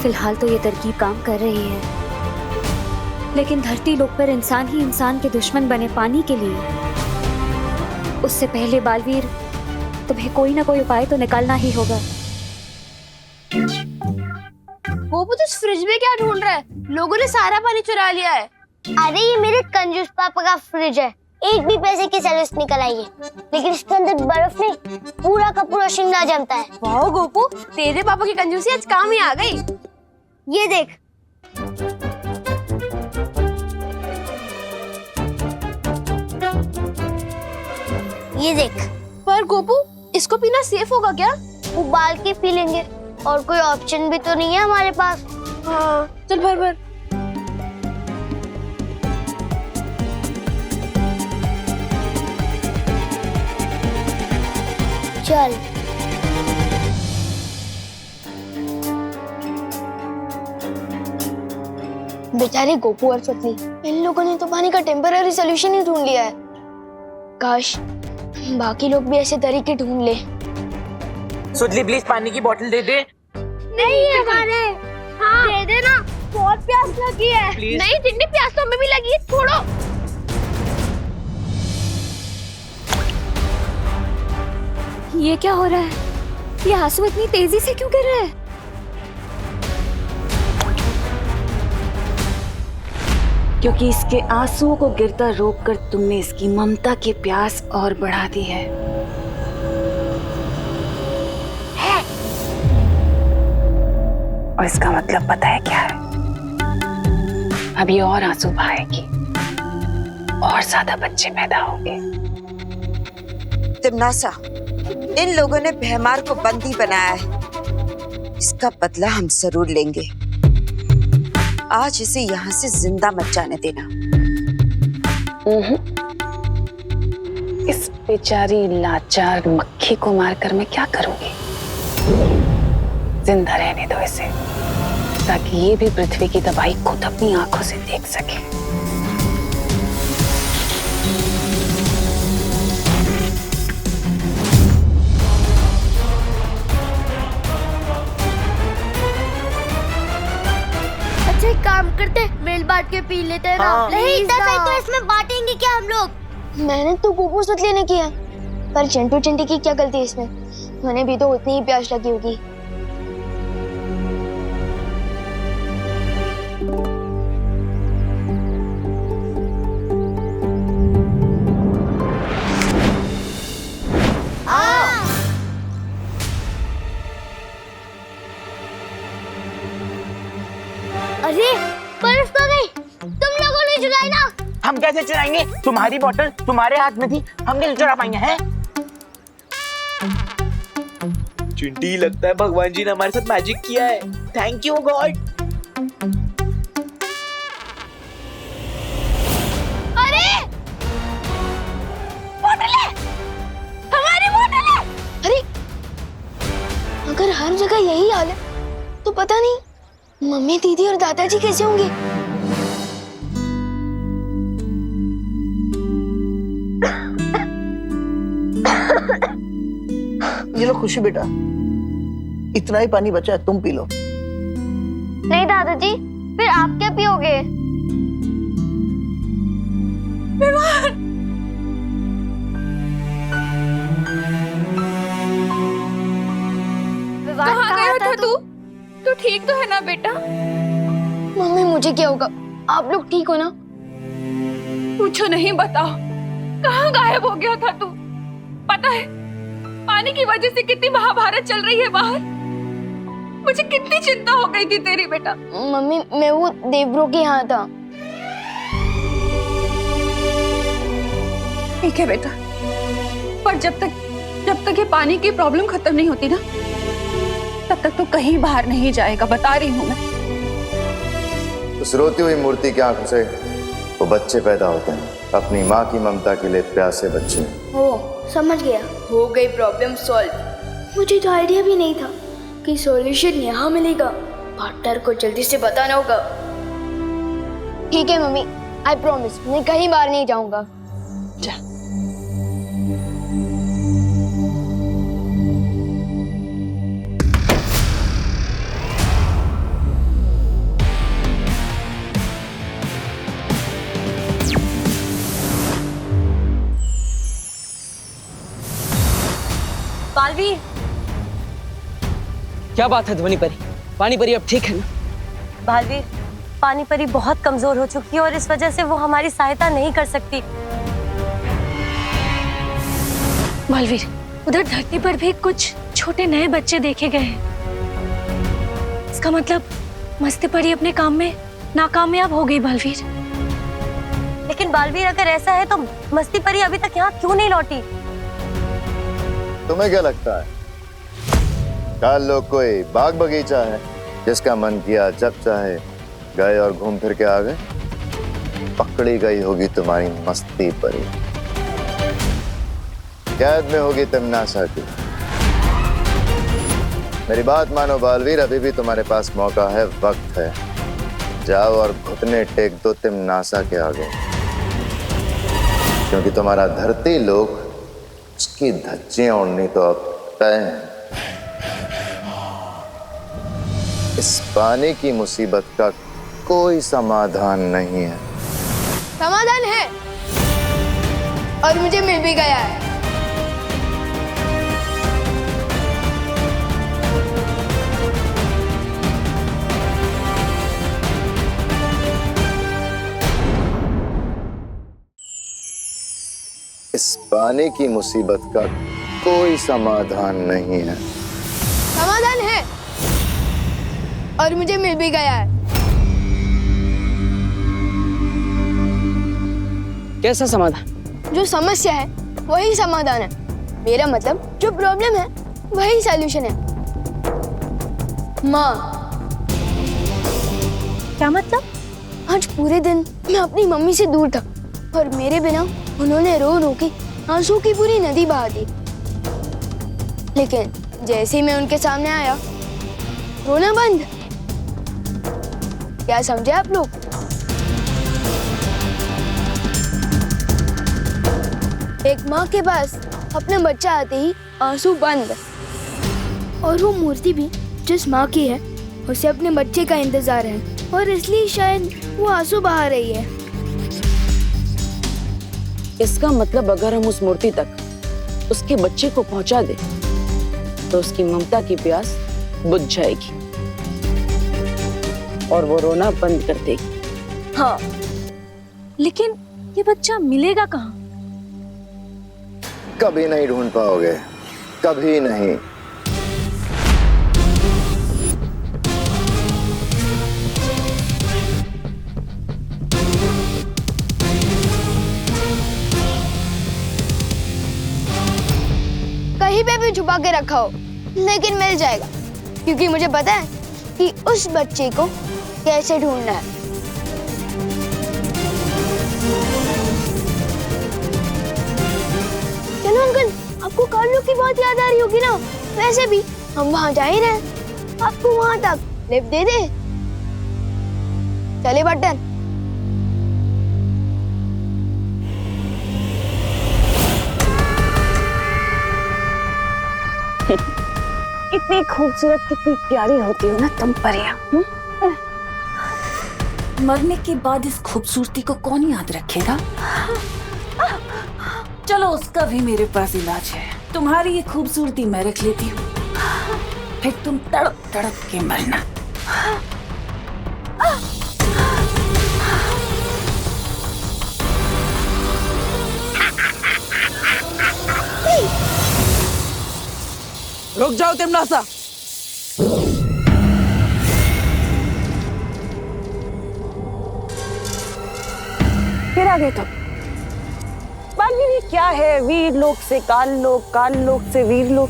फिलहाल तो ये तरकीब काम कर रही है, लेकिन धरती लोक पर इंसान ही इंसान के दुश्मन बने पानी के लिए, उससे पहले बालवीर तुम्हें कोई ना कोई उपाय तो निकालना ही होगा। वो तो इस फ्रिज में क्या ढूंढ रहा है? लोगों ने सारा पानी चुरा लिया है। अरे ये मेरे कंजूस पापा का फ्रिज है, एक भी पैसे की सर्विस निकल आई है, लेकिन इसके अंदर बर्फ नहीं, पूरा का पूरा शिमला जमता है। वाह गोपू, तेरे पापा की कंजूसी आज काम ही आ गई। ये देख, ये देख। पर गोपू, इसको पीना सेफ होगा क्या? उबाल के पी लेंगे, और कोई ऑप्शन भी तो नहीं है हमारे पास। हाँ, चल भर भर। चल। बेचारे गोपू और चटनी, इन लोगों ने तो पानी का टेम्पररी सोल्यूशन ही ढूंढ लिया है। काश बाकी लोग भी ऐसे तरीके ढूंढ ले। सुजली प्लीज पानी की बोतल दे दे। नहीं है हमारे। हाँ दे दे ना, बहुत प्यास लगी है। नहीं जितनी प्यास तो हमें भी लगी है, छोड़ो। ये क्या हो रहा है? ये आंसू इतनी तेजी से क्यों गिर रहे हैं? क्योंकि इसके आंसुओं को गिरता रोककर तुमने इसकी ममता की प्यास और बढ़ा दी है। और इसका मतलब पता है क्या है? अब ये और आंसू बहाएगी और ज्यादा बच्चे पैदा होंगे। तिमनासा, इन लोगों ने भैमार को बंदी बनाया है। इसका बदला हम जरूर लेंगे। आज इसे यहाँ से जिंदा मत जाने देना। इस बेचारी लाचार मक्खी को मारकर मैं क्या करूंगी? जिंदा रहने दो इसे, ताकि ये भी पृथ्वी की तबाही खुद अपनी आंखों से देख सके। अच्छा एक काम करते, मिल बांट के पी लेते हैं ना। नहीं तो इसमें बांटेंगे क्या हम लोग? मैंने तो गोपू साथ लेने किया, पर चिंटू चिंटी की क्या गलती है इसमें? मैंने भी तो उतनी ही प्यास लगी होगी। अरे बर्फ तो गई, तुम लोगों ने चुराई ना। हम कैसे चुराएंगे? तुम्हारी बोतल तुम्हारे हाथ में थी, हम कैसे चुरा पाएंगे? हैं? चिंटी, लगता है भगवान जी ने हमारे साथ मैजिक किया है। Thank you God. अरे बोतल है, हमारी बोतल है। अरे अगर हर जगह यही हाल है तो पता नहीं मम्मी, दीदी और दादाजी कैसे होंगे? ये लो खुशी बेटा, इतना ही पानी बचा है, तुम पी लो। नहीं दादाजी, फिर आप क्या पियोगे? कहाँ गया था तू? तू ठीक तो है ना बेटा? मम्मी मुझे क्या होगा? आप लोग ठीक हो ना? पूछो नहीं, बताओ कहाँ गायब हो गया था तू? पता है पानी की वजह से कितनी महाभारत चल रही है बाहर। मुझे कितनी चिंता हो गई थी तेरी बेटा। मम्मी मैं वो देवब्रो के यहाँ था। ठीक है बेटा, पर जब तक ये पानी की प्रॉब्लम खत्म नहीं होती ना, तब तक तो कहीं बाहर नहीं जाएगा, बता रही हूँ मैं। उस रोती हुई मूर्ति की आंखों से वो बच्चे पैदा होते हैं, अपनी माँ की ममता के लिए प्यासे बच्चे। ओ समझ गया, हो गई प्रॉब्लम सॉल्व। मुझे तो आइडिया भी नहीं था कि सॉल्यूशन यहाँ मिलेगा। पार्टनर को जल्दी से बताना होगा। ठीक है मम्मी, आई प्रॉमिस मैं कहीं बाहर नहीं जाऊंगा। जा। बालवीर, क्या बात है ध्वनि परी? पानी परी अब ठीक है ना? बालवीर, पानी परी बहुत कमजोर हो चुकी है और इस वजह से वो हमारी सहायता नहीं कर सकती। बालवीर, उधर धरती पर भी कुछ छोटे नए बच्चे देखे गए हैं। इसका मतलब मस्ती परी अपने काम में नाकामयाब हो गई बालवीर। लेकिन बालवीर, अगर ऐसा है तो मस्ती परी अभी तक यहाँ क्यों नहीं लौटी? तुम्हें क्या लगता है काल लोग कोई बाग बगीचा है जिसका मन किया जब चाहे गए और घूम फिर के आ गए? पकड़ी गई होगी तुम्हारी मस्ती परी, कैद में होगी तिमनासा की। मेरी बात मानो बालवीर, अभी भी तुम्हारे पास मौका है, वक्त है। जाओ और घुटने टेक दो तिमनासा के आगे, क्योंकि तुम्हारा धरती लोग उसकी धज्जियां उड़नी तो अब तय है। इस पानी की मुसीबत का कोई समाधान नहीं है। समाधान है और मुझे मिल भी गया है। इस पानी की मुसीबत का कोई समाधान नहीं है। समाधान है और मुझे मिल भी गया है। कैसा समाधान? जो समस्या है वही समाधान है। मेरा मतलब जो प्रॉब्लम है वही सॉल्यूशन है। माँ। क्या मतलब? आज पूरे दिन मैं अपनी मम्मी से दूर था और मेरे बिना उन्होंने रो रो के आंसू की पूरी नदी बहा दी। लेकिन जैसे ही मैं उनके सामने आया, रोना बंद। क्या समझे आप लोग? एक माँ के पास अपना बच्चा आते ही आंसू बंद, और वो मूर्ति भी जिस माँ की है उसे अपने बच्चे का इंतजार है और इसलिए शायद वो आंसू बहा रही है। इसका मतलब अगर हम उस मूर्ति तक उसके बच्चे को पहुंचा दे तो उसकी ममता की प्यास बुझ जाएगी और वो रोना बंद कर देगी। हाँ, लेकिन ये बच्चा मिलेगा कहाँ? कभी नहीं ढूंढ पाओगे, कभी नहीं। कहीं पे भी छुपा के रखा हो, लेकिन मिल जाएगा, क्योंकि मुझे पता है कि उस बच्चे को कैसे ढूंढना है। चलो अंकल, आपको कार्लो की बात याद आ रही होगी ना? वैसे भी हम वहाँ जा ही रहे हैं, आपको वहाँ तक लिफ्ट दे दे। चले बटन। कितनी खूबसूरत, कितनी प्यारी होती हो ना तुम परियां। मरने के बाद इस खूबसूरती को कौन याद रखेगा? चलो उसका भी मेरे पास इलाज है। तुम्हारी ये खूबसूरती मैं रख लेती हूँ, फिर तुम तड़प तड़प के मरना। रुक जाओ तिमनासा। फिर आ गए तुम। बालवीर, ये क्या है? वीर लोक से काल लोक, काल लोक से वीर लोक।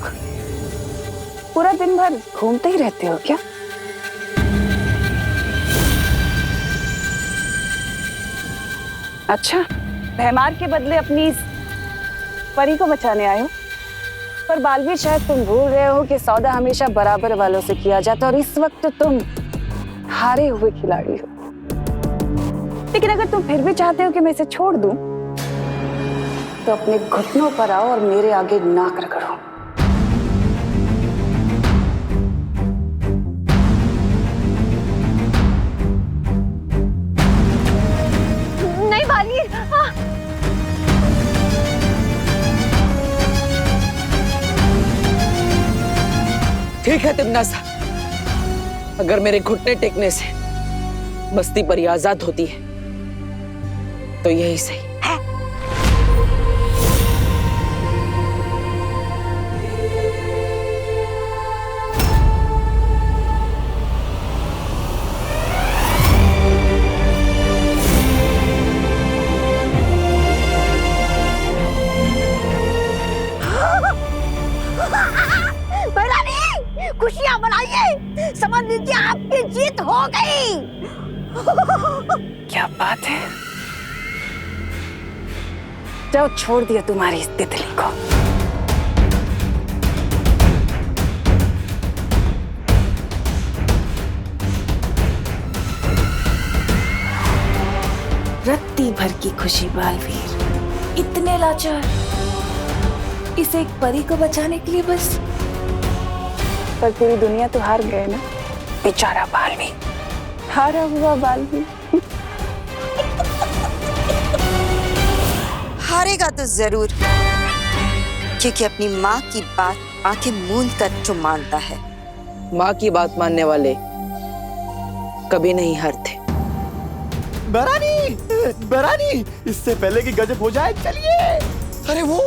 पूरा दिन भर घूमते ही रहते हो क्या? अच्छा, भैमार के बदले अपनी इस परी को बचाने आए हो? पर बालवीर, शायद तुम भूल रहे हो कि सौदा हमेशा बराबर वालों से किया जाता है और इस वक्त तुम हारे हुए खिलाड़ी हो। लेकिन अगर तुम फिर भी चाहते हो कि मैं इसे छोड़ दूं, तो अपने घुटनों पर आओ और मेरे आगे नाक रगड़ो। नहीं बालवीर, ठीक है तिमनासा, अगर मेरे घुटने टेकने से मस्ती परी आजाद होती है तो यही सही। खुशियां मनाइए, समझ लीजिए आपकी जीत हो गई। क्या बात है, जाओ, छोड़ दिया तुम्हारी इस तितली को। रत्ती भर की खुशी बालवीर, इतने लाचार, इस एक परी को बचाने के लिए बस। पर पूरी दुनिया तो हार गए ना, बेचारा बालवीर, हारा हुआ बालवीर। हारेगा तो जरूर, क्योंकि अपनी माँ की बात आंखें मूंद कर जो मानता है। माँ की बात मानने वाले कभी नहीं हारते। बरानी, बरानी, इससे पहले कि गजब हो जाए, चलिए अरे वो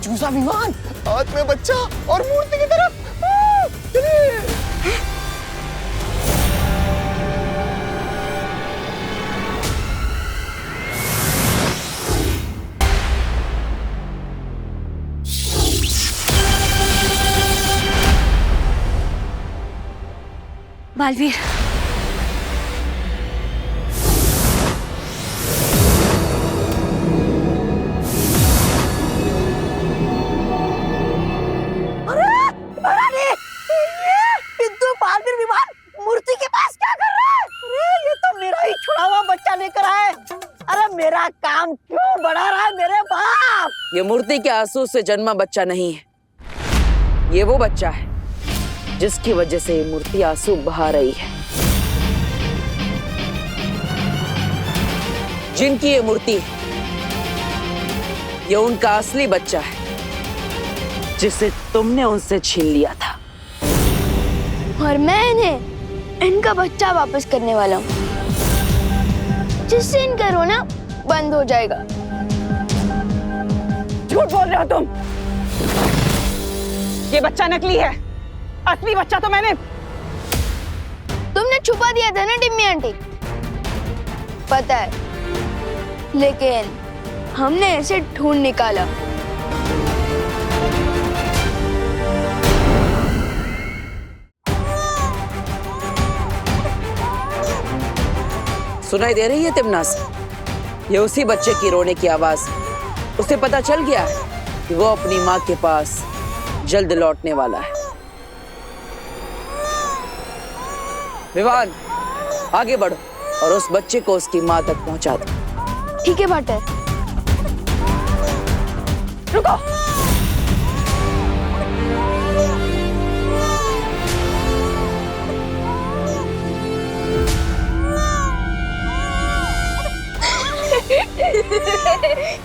चूसा विमान, हाथ में बच्चा और मूर्ति की तरफ। चलिए। बालवीर, पिंटू बालवीर विमान मूर्ति के पास क्या कर रहा है? अरे ये तो मेरा ही छुड़ा हुआ बच्चा लेकर आए। अरे मेरा काम क्यों बढ़ा रहा है मेरे बाप? ये मूर्ति के आंसू से जन्मा बच्चा नहीं है, ये वो बच्चा है जिसकी वजह से ये मूर्ति आंसू बहा रही है। जिनकी ये मूर्ति है, ये उनका असली बच्चा है जिसे तुमने उनसे छीन लिया था। और मैं इन्हें इनका बच्चा वापस करने वाला हूँ, जिससे इनका रोना बंद हो जाएगा। झूठ बोल रहे हो तुम। ये बच्चा नकली है, असली बच्चा तो मैंने। तुमने छुपा दिया था ना टिम्मी आंटी, पता है, लेकिन हमने इसे ढूंढ निकाला। सुनाई दे रही है तिमनास? ये उसी बच्चे की रोने की आवाज। उसे पता चल गया है कि वो अपनी माँ के पास जल्द लौटने वाला है। विवान, आगे बढ़ो और उस बच्चे को उसकी माँ तक पहुंचा दो। ठीक है बाटर। रुको।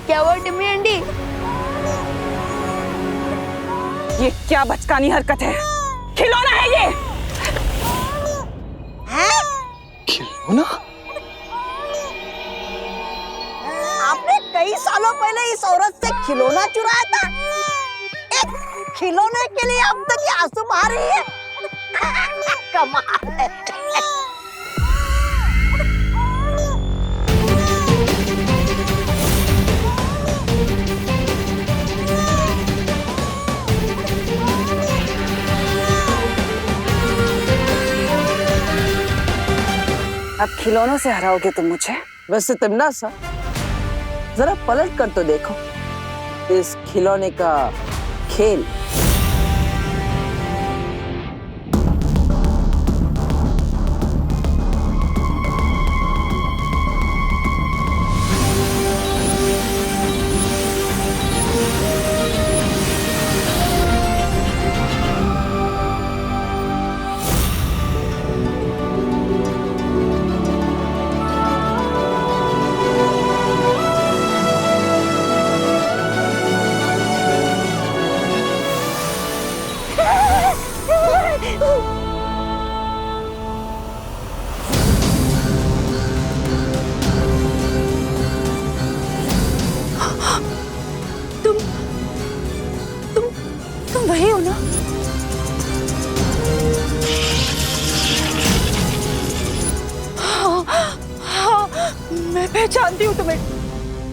क्या हुआ टिम्मी आंटी? ये क्या बचकानी हरकत है? खिलौना है ये। खिलौना? आपने कई सालों पहले इस औरत से खिलौना चुराया था। एक खिलौने के लिए अब तक ये आंसू बहा रही है। कमाल है। अब खिलौनों से हराओगे तुम मुझे? वैसे तिमनासा, जरा पलट कर तो देखो इस खिलौने का खेल। तुम वही हो ना? हाँ, मैं पहचानती हूँ तुम्हें।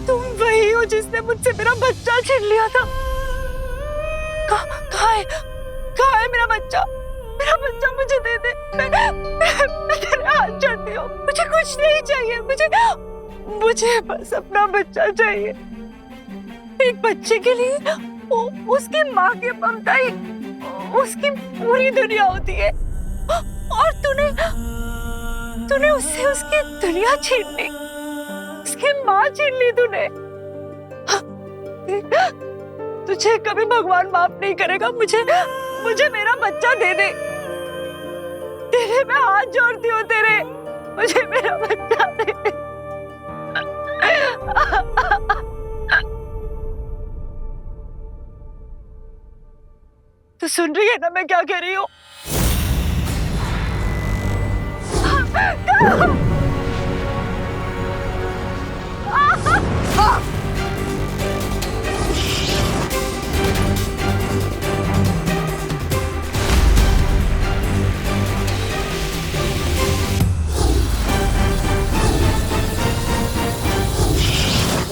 तुम वही हो जिसने मुझसे मेरा बच्चा छीन लिया था। कहाँ है मेरा बच्चा? मेरा बच्चा मुझे दे दे। मैं तेरे हाथ जोड़ती हूँ। मुझे कुछ नहीं चाहिए। मुझे बस अपना बच्चा चाहिए। एक बच्चे के लिए उसकी माँ की ममता ही उसकी पूरी दुनिया होती है। और तूने उससे उसकी दुनिया छीन ली, उसकी माँ छीन ली तूने। तुझे कभी भगवान माफ नहीं करेगा। मुझे मेरा बच्चा दे दे। तेरे मैं हाथ जोड़ती हूँ तेरे। मुझे मेरा बच्चा दे दे। तो सुन रही है ना मैं क्या कह रही हूँ?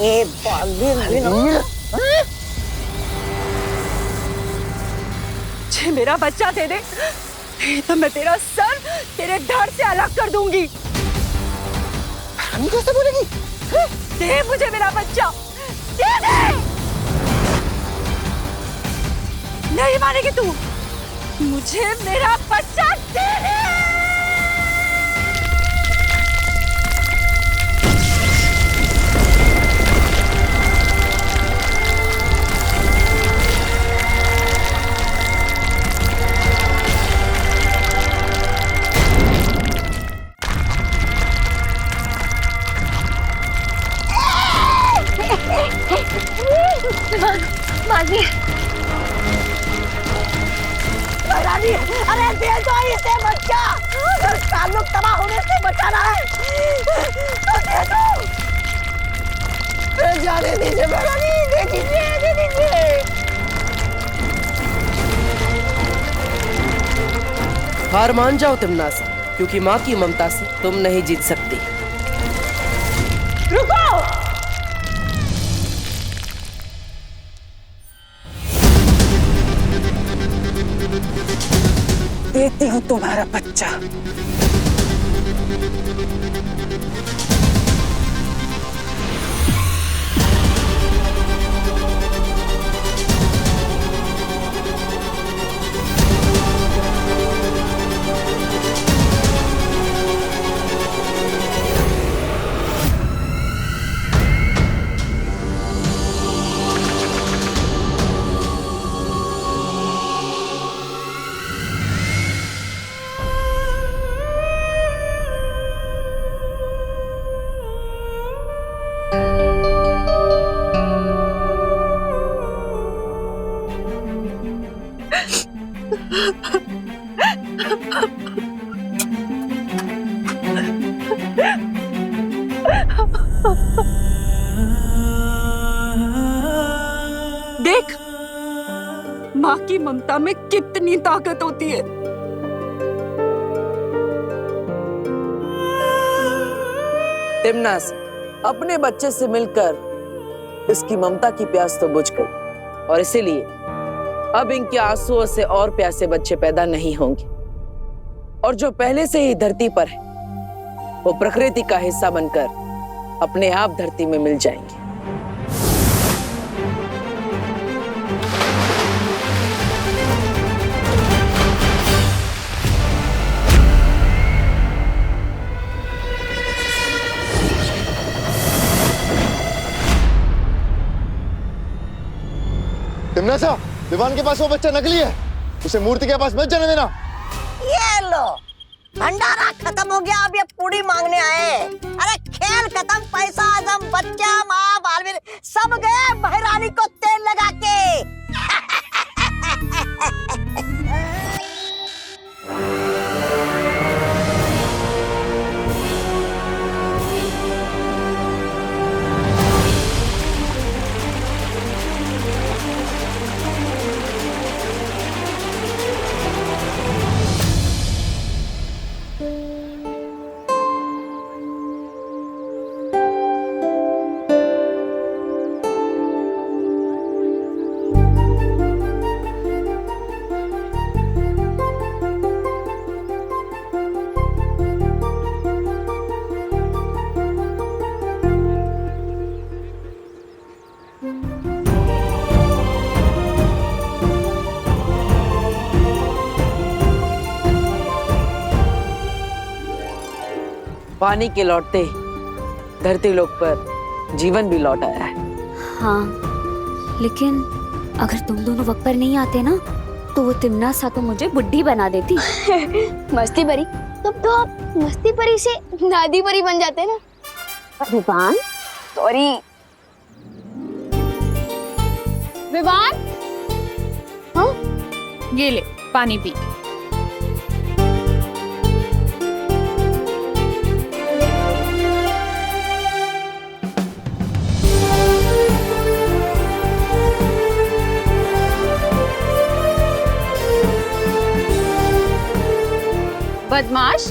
ये बालवीर मुझे मेरा बच्चा दे दे, नहीं तो मैं तेरा सर तेरे धड़ से अलग कर दूंगी। कैसे बोलेगी? दे मुझे मेरा बच्चा, दे दे। नहीं मानेगी तू, मुझे मेरा बच्चा दे दे। रानी, अरे दे दो इसे बच्चा, अगर ताल्लुक तबाह होने से बचाना है तो दे दो। जाने दीजिए रानी, दे दीजिए, दे दीजिए। हार मान जाओ तिमनासा, क्योंकि माँ की ममता से तुम नहीं जीत सकती। रुको, देती हूँ तुम्हारा बच्चा। देख, माँ की ममता में कितनी ताकत होती है। तिमनास, अपने बच्चे से मिलकर इसकी ममता की प्यास तो बुझ गई, और इसीलिए अब इनके आंसुओं से और प्यासे बच्चे पैदा नहीं होंगे, और जो पहले से ही धरती पर है वो प्रकृति का हिस्सा बनकर अपने आप धरती में मिल जाएंगे। तिमनासा, विवान के पास वो बच्चा नकली है, उसे मूर्ति के पास मत जाने देना। ये लो, भंडारा खत्म हो गया, अब ये पूरी मांगने आए। अरे खेल खत्म, पैसा आदम, बच्चा, माँ, बालवीर सब गए महारानी को तेल लगा के। पानी के लौटते ही धरती लोक पर जीवन भी लौट आया है। हाँ, लेकिन अगर तुम दोनों वक्त पर नहीं आते ना तो वो तिमनासा तो मुझे बुड्ढी बना देती। मस्ती परी, तब तो आप मस्ती परी से दादी परी बन जाते ना। विवान, सॉरी विवान। हाँ, ये ले पानी पी। बदमाश।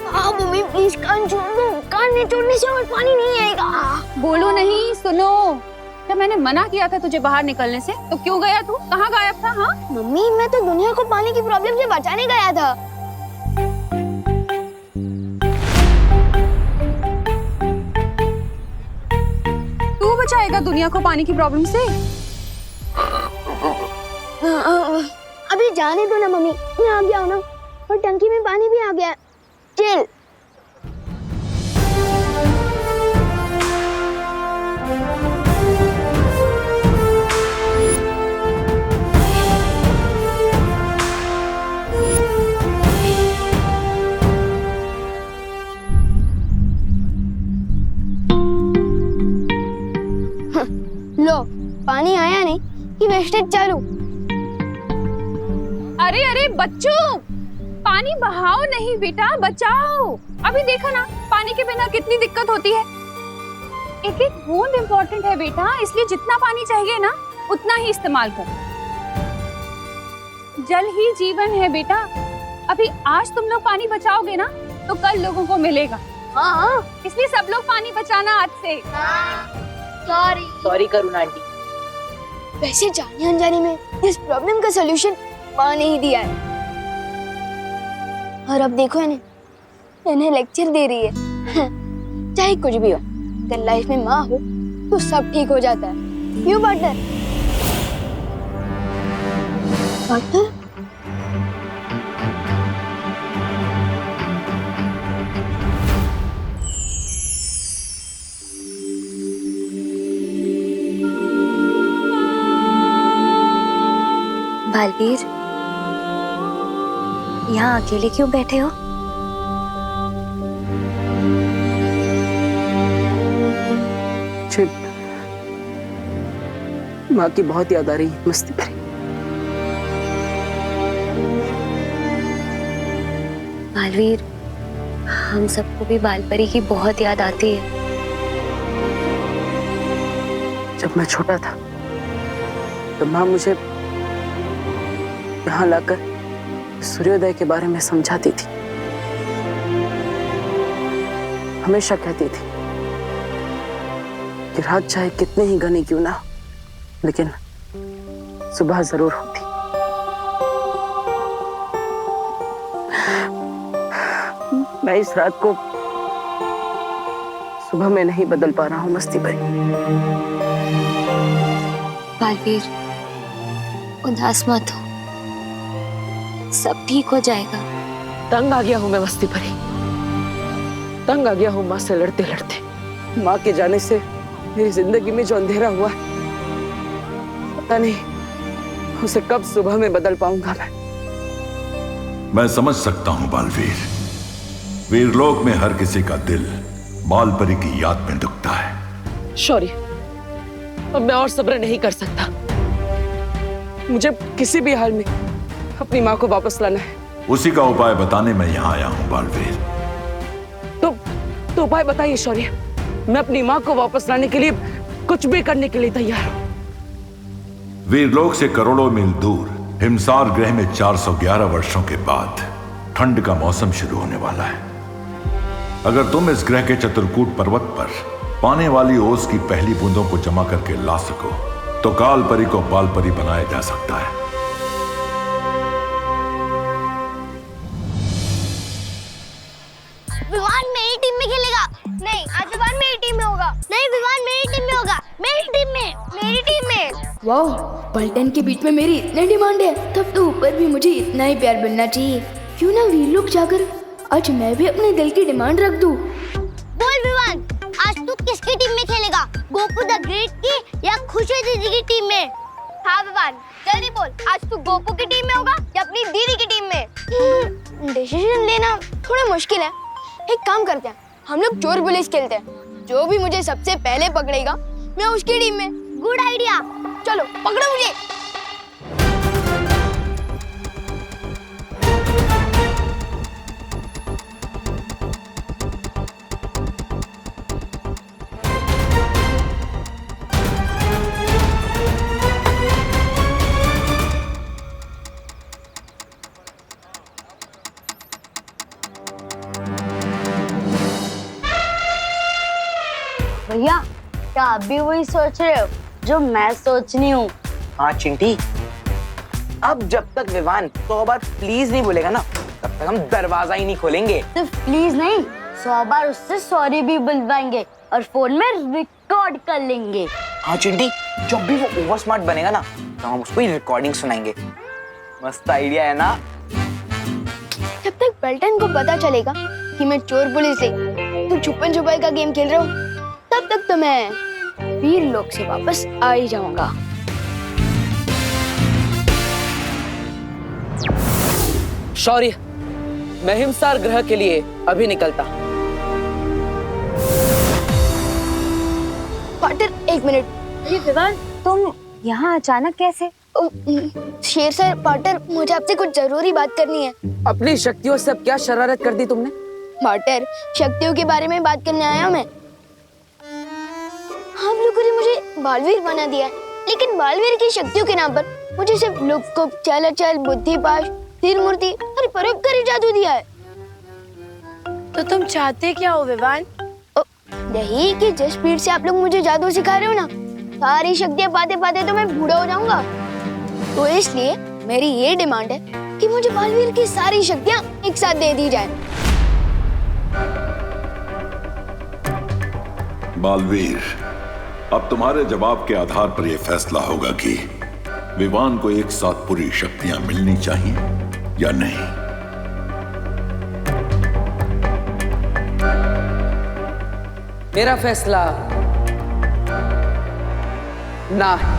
हाँ मम्मी, प्लीज कान छोड़ दो, कान इन्हें तोड़ने से और पानी नहीं आएगा। बोलो नहीं, सुनो। जब मैंने मना किया था तुझे बाहर निकलने से, तो क्यों गया तू? कहाँ गायब था? हाँ मम्मी, मैं तो दुनिया को पानी की प्रॉब्लम से बचाने गया था। तू बचाएगा दुनिया को पानी की प्रॉब्लम से? अभी जाने दो ना मम्मी, मैं आ गया हूँ ना, और टंकी में पानी भी आ गया। चिल। लो, पानी आया नहीं कि वेस्टेज चालू। अरे अरे बच्चों, पानी बहाओ नहीं बेटा, बचाओ। अभी देखो ना, पानी के बिना कितनी दिक्कत होती है। एक एक बूंद इम्पोर्टेंट है बेटा, इसलिए जितना पानी चाहिए ना उतना ही इस्तेमाल करो। जल ही जीवन है बेटा। अभी आज तुम लोग पानी बचाओगे ना तो कल लोगों को मिलेगा। हाँ, इसलिए सब लोग पानी बचाना आज से। सॉरी करुणा आंटी। वैसे जाने अनजाने में इस प्रॉब्लम का सलूशन माँ ने ही दिया है, और अब देखो इन्हें लेक्चर दे रही है। चाहे कुछ भी हो, अगर लाइफ में माँ हो तो सब ठीक हो जाता है। क्यों पार्टनर? पार्टनर? बालवीर, यहाँ अकेले क्यों बैठे हो? माँ की बहुत याद आ रही है मस्ती परी। बालवीर, हम सबको भी बालपरी की बहुत याद आती है। जब मैं छोटा था तो माँ मुझे यहाँ लाकर सूर्योदय के बारे में समझाती थी। हमेशा कहती थी कि रात चाहे कितने ही घनी क्यों ना, लेकिन सुबह जरूर होती। मैं इस रात को सुबह में नहीं बदल पा रहा हूँ मस्ती परी। बालवीर, उदास मत हो, सब ठीक हो जाएगा। तंग आ गया हूँ मैं मस्ती परी, तंग आ गया हूँ माँ से लड़ते लड़ते। माँ के जाने से मेरी जिंदगी में जो अंधेरा हुआ है, पता नहीं उसे कब सुबह में बदल पाऊंगा मैं समझ सकता हूँ बालवीर। वीरलोक में हर किसी का दिल बालपरी की याद में दुखता है। शौर्य, अब मैं और सब्र नहीं कर सकता। मुझे किसी भी हाल में अपनी माँ को वापस लाना है। उसी का उपाय बताने मैं यहाँ आया हूँ बालवीर। तो उपाय बताइए शौर्य। मैं अपनी माँ को वापस लाने के लिए कुछ भी करने के लिए तैयार हूँ। वीरलोक से करोड़ों मील दूर हिमसार ग्रह में 411 वर्षों के बाद ठंड का मौसम शुरू होने वाला है। अगर तुम इस ग्रह के चित्रकूट पर्वत पर पाने वाली ओस की पहली बूंदों को जमा करके ला सको तो कालपरी को बालपरी बनाया जा सकता है। विवान मेरी टीम में खेलेगा। नहीं, आज विवान मेरी टीम में होगा। नहीं, विवान मेरी टीम में होगा। मेरी टीम में, मेरी टीम में। वाह, पलटन के बीच में मेरी इतनी डिमांड है, तब तो ऊपर भी मुझे इतना ही प्यार मिलना चाहिए। क्यों ना वीरलोक जाकर आज मैं भी अपने दिल की डिमांड रख दूं। बोल विवान, आज तू किसकी टीम में खेलेगा? गोपू द ग्रेट की या खुशी दीदी की टीम में? हाँ विवान, जल्दी बोल, आज तू गोपू की टीम में होगा या अपनी दीदी की टीम में? डिसीजन लेना थोड़ा मुश्किल है। एक काम करते हैं, हम लोग चोर पुलिस खेलते हैं। जो भी मुझे सबसे पहले पकड़ेगा मैं उसकी टीम में। गुड आइडिया, चलो पकड़ो मुझे। भैया क्या आप भी वही सोच रहे हो जो मैं सोचनी हूँ? हाँ चिंटी, अब जब तक विवान 100 बार प्लीज नहीं बोलेगा ना, तब तक हम दरवाजा ही नहीं खोलेंगे। सिर्फ प्लीज नहीं, 100 बार उससे सॉरी भी बुलवाएंगे और फोन में रिकॉर्ड कर लेंगे। हाँ चिंटी, जब भी वो ओवर स्मार्ट बनेगा ना, तो हम उसको रिकॉर्डिंग सुनाएंगे। मस्त आइडिया है ना? जब तक बेल्टन को पता चलेगा कि मैं चोर पुलिस से तो छुपन छुपाई का गेम खेल रहा हूँ, तब तक तो मैं वीर लोक से वापस आ ही जाऊंगा। शौर्य, मैं हिमसार ग्रह के लिए अभी निकलता। पार्टनर एक मिनट। ये विवान, तुम यहाँ अचानक कैसे? शेर सर, पार्टनर मुझे आपसे कुछ जरूरी बात करनी है। अपनी शक्तियों से अब क्या शरारत कर दी तुमने? पार्टनर, शक्तियों के बारे में बात करने आया मैं। आप लोगों ने मुझे बालवीर बना दिया है, लेकिन बालवीर की शक्तियों के नाम पर मुझे सिर्फ लुक-कुप, चल-चल, बुद्धिपाश, तीर मूर्ति और परोपकारी जादू दिया है। तो तुम चाहते क्या हो विवान? यही कि जिस स्पीड से आप लोग मुझे जादू सिखा रहे हो ना, सारी शक्तियाँ पाते पाते तो मैं बूढ़ा हो जाऊंगा। तो इसलिए मेरी ये डिमांड है कि मुझे बालवीर की सारी शक्तियाँ एक साथ दे दी जाए। बालवीर, अब तुम्हारे जवाब के आधार पर यह फैसला होगा कि विवान को एक साथ पूरी शक्तियां मिलनी चाहिए या नहीं। मेरा फैसला ना है।